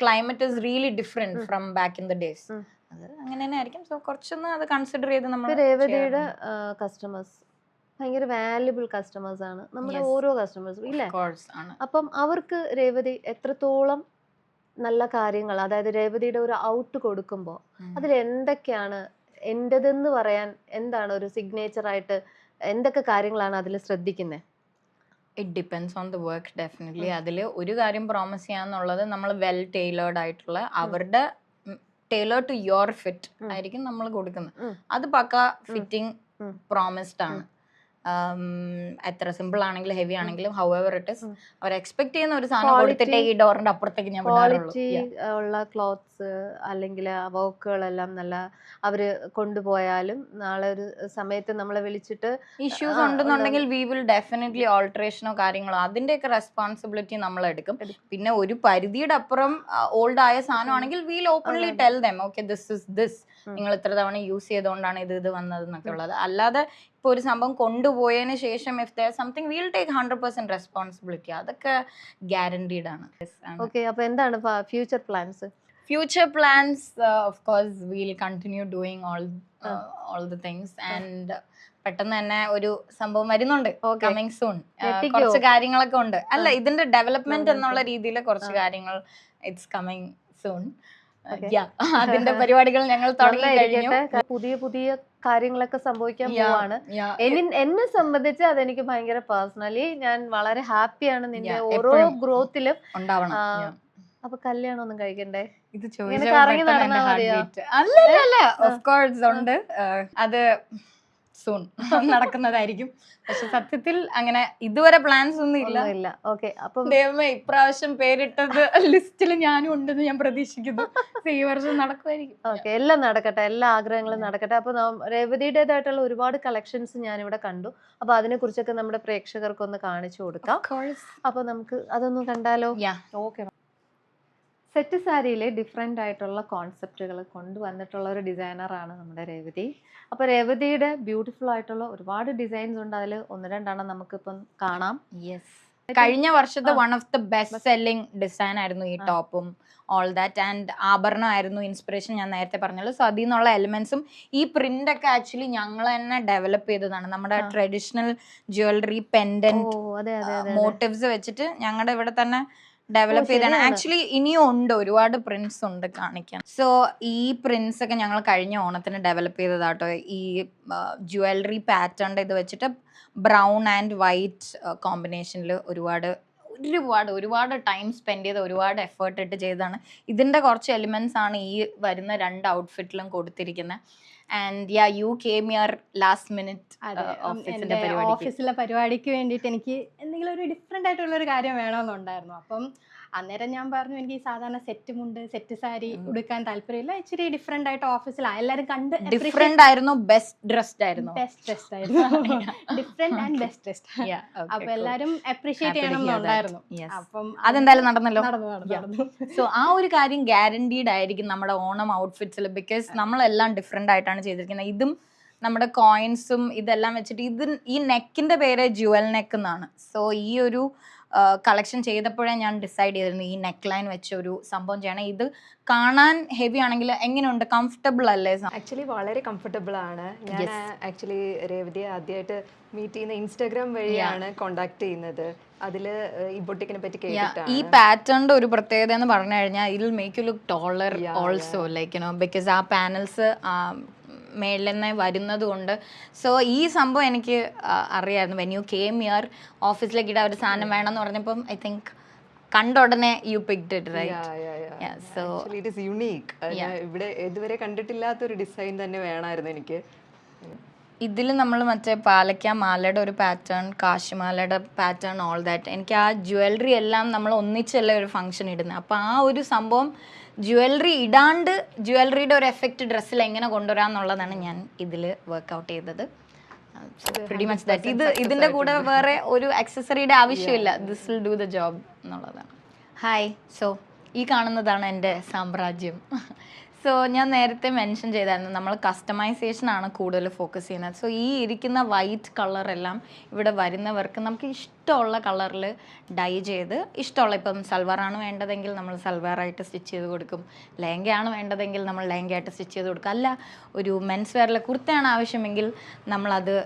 climate is really different from back in the days. അത് അങ്ങനെ തന്നെ ആയിരിക്കും. സോ കുറച്ചൊന്ന് അത് കൺസിഡർ ചെയ്ത് നമ്മൾ. രേവതിയുടെ കസ്റ്റമേഴ്സ് ഭയങ്കര വാല്യുബിൾ കസ്റ്റമേഴ്സ് ആണ് നമ്മുടെ ഓരോ കസ്റ്റമേഴ്സും, ഇല്ലേ? അപ്പം അവർക്ക് രേവതി എത്രത്തോളം നല്ല കാര്യങ്ങൾ, അതായത് രേവതിയുടെ ഒരു ഔട്ട് കൊടുക്കുമ്പോൾ അതിൽ എന്തൊക്കെയാണ് എന്റേതെന്ന് പറയാൻ, എന്താണ് ഒരു സിഗ്നേച്ചർ ആയിട്ട് എന്തൊക്കെ കാര്യങ്ങളാണ് അതിൽ ശ്രദ്ധിക്കുന്നത്? It depends on the work definitely. അതിൽ ഒരു കാര്യം പ്രോമിസ് ചെയ്യാന്നുള്ളത് നമ്മൾ വെൽ ടൈലേർഡ് ആയിട്ടുള്ള അവരുടെ ടൈലർ ടു യുവർ ഫിറ്റ് ആയിരിക്കും നമ്മൾ കൊടുക്കുന്നത്. അത് പക്ക ഫിറ്റിംഗ് പ്രോമിസ്ഡ് ആണ്. എത്ര സിമ്പിൾ ആണെങ്കിലും ഹെവി ആണെങ്കിലും ഹൗഎവർ ഇറ്റ് ഇസ് അവർ എക്സ്പെക്ട് ചെയ്യുന്ന ഒരു സാധനം കൊടുത്തിട്ടേ ഈ ഡോറിന്റെ അപ്പുറത്തേക്ക് ഞാൻ ക്വാളിറ്റി ഉള്ള ക്ലോത്ത്സ് അല്ലെങ്കിൽ വർക്കുകളെല്ലാം നല്ല അവര് കൊണ്ടുപോയാലും നാളെ ഒരു സമയത്ത് നമ്മളെ വിളിച്ചിട്ട് ഇഷ്യൂസ് ഉണ്ടെന്നുണ്ടെങ്കിൽ വി വിൽ ഡെഫിനറ്റ്ലി ഓൾട്ടറേഷനോ കാര്യങ്ങളോ അതിന്റെയൊക്കെ റെസ്പോൺസിബിലിറ്റി നമ്മൾ എടുക്കും. പിന്നെ ഒരു പരിധിയുടെ അപ്പുറം ഓൾഡ് ആയ സാധനമാണെങ്കിൽ will openly tell them okay this is this, നിങ്ങൾ ഇത്ര തവണ യൂസ് ചെയ്തുകൊണ്ടാണ് ഇത് വന്നത് എന്നൊക്കെ ഉള്ളത്. അല്ലാതെ ഇപ്പൊ ഒരു സംഭവം കൊണ്ടുപോയതിന് ശേഷം if there something will take 100% responsibility. അതൊക്കെ ഗ്യാരണ്ടീഡ് ആണ്. ഓക്കെ, അപ്പൊ എന്താണ് future plans? Future plans, of course, we'll continue doing all the things and പെട്ടെന്ന് തന്നെ ഒരു സംഭവം വരുന്നുണ്ട് കമ്മിങ് സൂൺ. കുറച്ച് കാര്യങ്ങളൊക്കെ ഉണ്ട്. അല്ല, ഇതിന്റെ ഡെവലപ്മെന്റ് എന്നുള്ള രീതിയിൽ കുറച്ച് കാര്യങ്ങൾ ഇറ്റ്സ് കമ്മിങ് സൂൺ. അതിന്റെ പരിപാടികൾ ഞങ്ങൾ തുടങ്ങി കഴിഞ്ഞു. പുതിയ പുതിയ കാര്യങ്ങളൊക്കെ സംഭവിക്കാൻ പോവാണ്. എന്നെ സംബന്ധിച്ച് അതെനിക്ക് ഭയങ്കര പേഴ്സണലി ഞാൻ വളരെ ഹാപ്പിയാണ് നിന്റെ ഓരോ ഗ്രോത്തിലും ഉണ്ടാവണം. അപ്പൊ കല്യാണം ഒന്നും കഴിക്കണ്ടേ? ഇത് അല്ല, ഓഫ് കോഴ്സ് ഉണ്ട്. അത് സൂൺ നടക്കുന്നതായിരിക്കും. പക്ഷെ സത്യത്തിൽ അങ്ങനെ ഇതുവരെ പ്ലാൻസ് ഒന്നും ഇല്ല. ഓക്കെ, അപ്പം ദൈവമേ ഇപ്രാവശ്യം പേരിട്ടത് ലിസ്റ്റിൽ ഞാനും ഉണ്ടെന്ന് ഞാൻ പ്രതീക്ഷിക്കുന്നു. ഈ വർഷം നടക്കുമായിരിക്കും. ഓക്കെ, എല്ലാം നടക്കട്ടെ, എല്ലാ ആഗ്രഹങ്ങളും നടക്കട്ടെ. അപ്പൊ രേവതിയുടേതായിട്ടുള്ള ഒരുപാട് കളക്ഷൻസ് ഞാനിവിടെ കണ്ടു. അപ്പൊ അതിനെ കുറിച്ചൊക്കെ നമ്മുടെ പ്രേക്ഷകർക്കൊന്ന് കാണിച്ചു കൊടുക്കാം. അപ്പൊ നമുക്ക് അതൊന്ന് കണ്ടാലോ? ഓക്കെ. സെറ്റ് സാരിയിലെ ഡിഫറെൻ്റ് ആയിട്ടുള്ള കോൺസെപ്റ്റുകൾ കൊണ്ടുവന്നിട്ടുള്ള ഒരു ഡിസൈനറാണ് നമ്മുടെ രേവതി. അപ്പോൾ രേവതിയുടെ ബ്യൂട്ടിഫുൾ ആയിട്ടുള്ള ഒരുപാട് ഡിസൈൻസ് ഉണ്ട്. അതിൽ ഒന്ന് രണ്ടെണ്ണം നമുക്കിപ്പം കാണാം. യെസ്, കഴിഞ്ഞ വർഷത്തെ one of the best selling design ആയിരുന്നു ഈ ടോപ്പും ഓൾ ദാറ്റ്. ആൻഡ് ആഭരണം ആയിരുന്നു ഇൻസ്പിറേഷൻ, ഞാൻ നേരത്തെ പറഞ്ഞല്ലോ. സോ അതിൽ നിന്നുള്ള എലിമെന്റ്സും ഈ പ്രിന്റ് ഒക്കെ ആക്ച്വലി ഞങ്ങൾ തന്നെ ഡെവലപ്പ് ചെയ്തതാണ്. നമ്മുടെ ട്രഡീഷണൽ ജ്വല്ലറി പെൻഡന്റ് മോട്ടീവ്സ് വെച്ചിട്ട് ഞങ്ങളുടെ ഇവിടെ തന്നെ ഡെവലപ്പ് ചെയ്താണ്. ആക്ച്വലി ഇനിയും ഉണ്ട്, ഒരുപാട് പ്രിന്റ്സ് ഉണ്ട് കാണിക്കാൻ. സോ ഈ പ്രിന്റ്സ് ഒക്കെ ഞങ്ങൾ കഴിഞ്ഞ ഓണത്തിന് ഡെവലപ്പ് ചെയ്തതാട്ടോ. ഈ ജ്വല്ലറി പാറ്റേൺ ഇത് വെച്ചിട്ട് ബ്രൗൺ ആൻഡ് വൈറ്റ് കോമ്പിനേഷനിൽ ഒരുപാട് ടൈം സ്പെൻഡ് ചെയ്ത് ഒരുപാട് എഫേർട്ട് ഇട്ട് ചെയ്തതാണ്. ഇതിന്റെ കുറച്ച് എലിമെന്റ്സ് ആണ് ഈ വരുന്ന 2 ഔട്ട്ഫിറ്റിലും കൊടുത്തിരിക്കുന്നത്. And you came here last minute. ഓഫീസിലെ പരിപാടിക്ക് വേണ്ടിയിട്ട് എനിക്ക് എന്തെങ്കിലും ഒരു ഡിഫറെൻ്റ് ആയിട്ടുള്ള ഒരു കാര്യം വേണമെന്നുണ്ടായിരുന്നു. അപ്പം അന്നേരം ഞാൻ പറഞ്ഞു എനിക്ക് സാധാരണ സെറ്റ് സാരി ഉടുക്കാൻ താല്പര്യമില്ല, ഇച്ചിരി ഡിഫറെൻ്റ് ആയിട്ട് ഓഫീസിൽ എല്ലാവരും കണ്ട് ഡിഫറെൻ്റ് ആയിരുന്നു. ബെസ്റ്റ് ഡ്രസ്ഡ് ആയിരുന്നു. Different and best dressed. അപ്പൊ എല്ലാരും അപ്രീഷിയേറ്റ് ചെയ്യണമെന്നുണ്ടായിരുന്നു. അപ്പം അതെന്തായാലും നടന്നല്ലോ. സോ ആ ഒരു കാര്യം ഗ്യാരണ്ടീഡ് ആയിരിക്കും നമ്മുടെ ഓണം ഔട്ട്ഫിറ്റ്സിൽ. ബിക്കോസ് നമ്മളെല്ലാം ഡിഫറെൻ്റ് ആയിട്ടാണ് ചെയ്തിരിക്കുന്നത്. ഇതും നമ്മുടെ കോയിൻസും ഇതെല്ലാം വെച്ചിട്ട് ഈ നെക്കിന്റെ പേര് ജുവൽ നെക്ക് എന്നാണ്. സോ ഈ ഒരു കളക്ഷൻ ചെയ്തപ്പോഴേ ഞാൻ ഡിസൈഡ് ചെയ്തിരുന്നു ഈ നെക്ക് ലൈൻ വെച്ച ഒരു സംഭവം ചെയ്യണം. ഇത് കാണാൻ ഹെവി ആണെങ്കിൽ എങ്ങനെയുണ്ട്, കംഫർട്ടബിൾ അല്ലേ? ആക്ച്വലി വളരെ കംഫർട്ടബിൾ ആണ്. ഞാൻ ആക്ച്വലി രേവതിയെ ആദ്യമായിട്ട് മീറ്റ് ചെയ്യുന്ന ഇൻസ്റ്റാഗ്രാം വഴിയാണ് കോണ്ടാക്ട് ചെയ്യുന്നത്. അതില് ഈ ബൊട്ടിക്കിനെ പറ്റി കേട്ടിട്ടാണ്. ഈ പാറ്റേണിന്റെ ഒരു പ്രത്യേകത എന്ന് പറഞ്ഞു കഴിഞ്ഞാൽ ഇതിൽ make you look ടോളർ also, like you know, because ആ പാനൽസ് മേളിൽ നിന്ന് വരുന്നത് കൊണ്ട്. സോ ഈ സംഭവം എനിക്ക് അറിയായിരുന്നു. വെൻ യു കെയിം ഹിയർ ഓഫീസിലേക്ക് ഇടാൻ ഒരു സാധനം വേണമെന്ന് പറഞ്ഞപ്പം ഐ തിങ്ക് കണ്ട ഉടനെ you picked it, right? So it is unique. ഇവിടെ ഇതുവരെ കണ്ടിട്ടില്ലാത്തൊരു ഡിസൈൻ തന്നെ വേണമായിരുന്നു എനിക്ക്. ഇതിൽ നമ്മൾ മറ്റേ പാലക്ക മാലയുടെ ഒരു പാറ്റേൺ, കാശിമാലയുടെ പാറ്റേൺ, ഓൾ ദാറ്റ്. എനിക്ക് ആ ജ്വല്ലറി എല്ലാം നമ്മൾ ഒന്നിച്ചല്ലേ ഒരു ഫംഗ്ഷൻ ഇടുന്നത്. അപ്പോൾ ആ ഒരു സംഭവം ജ്വല്ലറി ഇടാണ്ട് ജ്വല്ലറിയുടെ ഒരു എഫക്റ്റ് ഡ്രസ്സിൽ എങ്ങനെ കൊണ്ടുവരാന്നുള്ളതാണ് ഞാൻ ഇതിൽ വർക്ക്ഔട്ട് ചെയ്തത്. Pretty much that. ഇതിന്റെ കൂടെ വേറെ ഒരു അക്സസറിയുടെ ആവശ്യമില്ല. This will do the job എന്നുള്ളതാണ്. ഹായ്, സോ ഈ കാണുന്നതാണ് എൻ്റെ സാമ്രാജ്യം. സോ ഞാൻ നേരത്തെ മെൻഷൻ ചെയ്തായിരുന്നു നമ്മൾ കസ്റ്റമൈസേഷൻ ആണ് കൂടുതൽ ഫോക്കസ് ചെയ്യുന്നത്. സോ ഈ ഇരിക്കുന്ന വൈറ്റ് കളറെല്ലാം ഇവിടെ വരുന്നവർക്ക് നമുക്ക് ഇഷ്ടമുള്ള കളറിൽ ഡൈ ചെയ്ത് ഇഷ്ടമുള്ള, ഇപ്പം സൽവാറാണ് വേണ്ടതെങ്കിൽ നമ്മൾ സൽവാറായിട്ട് സ്റ്റിച്ച് ചെയ്ത് കൊടുക്കും, ലെഹങ്കയാണ് വേണ്ടതെങ്കിൽ നമ്മൾ ലെഹങ്കയായിട്ട് സ്റ്റിച്ച് ചെയ്ത് കൊടുക്കും, അല്ല ഒരു മെൻസ് വെയറിലെ കുർത്തയാണ് ആവശ്യമെങ്കിൽ നമ്മളത്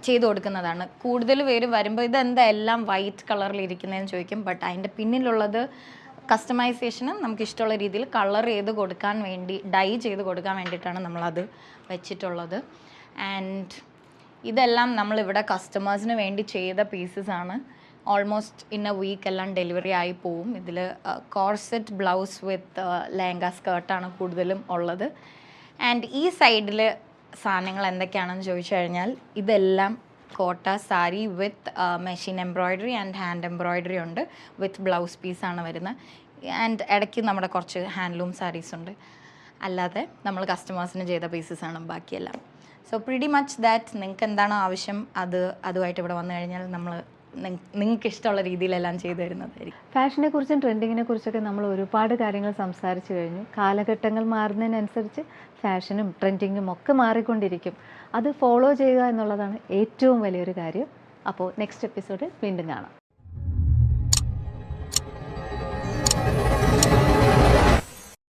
ചെയ്ത് കൊടുക്കുന്നതാണ്. കൂടുതൽ പേര് വരുമ്പോൾ ഇതെന്താ എല്ലാം വൈറ്റ് കളറിൽ ഇരിക്കുന്നതെന്ന് ചോദിക്കും. ബട്ട് അതിൻ്റെ പിന്നിലുള്ളത് കസ്റ്റമൈസേഷന് നമുക്ക് ഇഷ്ടമുള്ള രീതിയിൽ കളർ ചെയ്ത് കൊടുക്കാൻ വേണ്ടി, ഡൈ ചെയ്ത് കൊടുക്കാൻ വേണ്ടിയിട്ടാണ് നമ്മളത് വെച്ചിട്ടുള്ളത്. ആൻഡ് ഇതെല്ലാം നമ്മളിവിടെ കസ്റ്റമേഴ്സിന് വേണ്ടി ചെയ്ത പീസസ് ആണ്. ഓൾമോസ്റ്റ് ഇൻ എ വീക്ക് എല്ലാം ഡെലിവറി ആയി പോവും. ഇതിൽ കോർസെറ്റ് ബ്ലൗസ് വിത്ത് ലെഹങ്ക സ്കേർട്ടാണ് കൂടുതലും ഉള്ളത്. ആൻഡ് ഈ സൈഡിൽ സാധനങ്ങൾ എന്തൊക്കെയാണെന്ന് ചോദിച്ചു കഴിഞ്ഞാൽ ഇതെല്ലാം Kota sari with machine embroidery and hand embroidery ഉണ്ട്. വിത്ത് ബ്ലൗസ് പീസാണ് വരുന്നത്. ആൻഡ് ഇടയ്ക്ക് നമ്മുടെ കുറച്ച് ഹാൻഡ്ലൂം സാരീസ് ഉണ്ട്. അല്ലാതെ നമ്മൾ കസ്റ്റമേഴ്സിന് ചെയ്ത പീസസാണ് ബാക്കിയെല്ലാം. സോ പ്രിറ്റി മച്ച് ദാറ്റ് നിങ്ങൾക്ക് എന്താണോ ആവശ്യം അതുമായിട്ട് ഇവിടെ വന്നു കഴിഞ്ഞാൽ നമ്മൾ നിങ്ങൾക്ക് ഇഷ്ടമുള്ള രീതിയിലെല്ലാം ചെയ്തു തരുന്നതായിരിക്കും. ഫാഷനെ കുറിച്ചും ട്രെൻഡിങ്ങിനെ കുറിച്ചൊക്കെ നമ്മൾ ഒരുപാട് കാര്യങ്ങൾ സംസാരിച്ചു കഴിഞ്ഞു. കാലഘട്ടങ്ങൾ മാറുന്നതിനനുസരിച്ച് ഫാഷനും ട്രെൻഡിങ്ങും ഒക്കെ മാറിക്കൊണ്ടിരിക്കും. അത് ഫോളോ ചെയ്യുക എന്നുള്ളതാണ് ഏറ്റവും വലിയൊരു കാര്യം. അപ്പോൾ നെക്സ്റ്റ് എപ്പിസോഡിൽ വീണ്ടും കാണാം.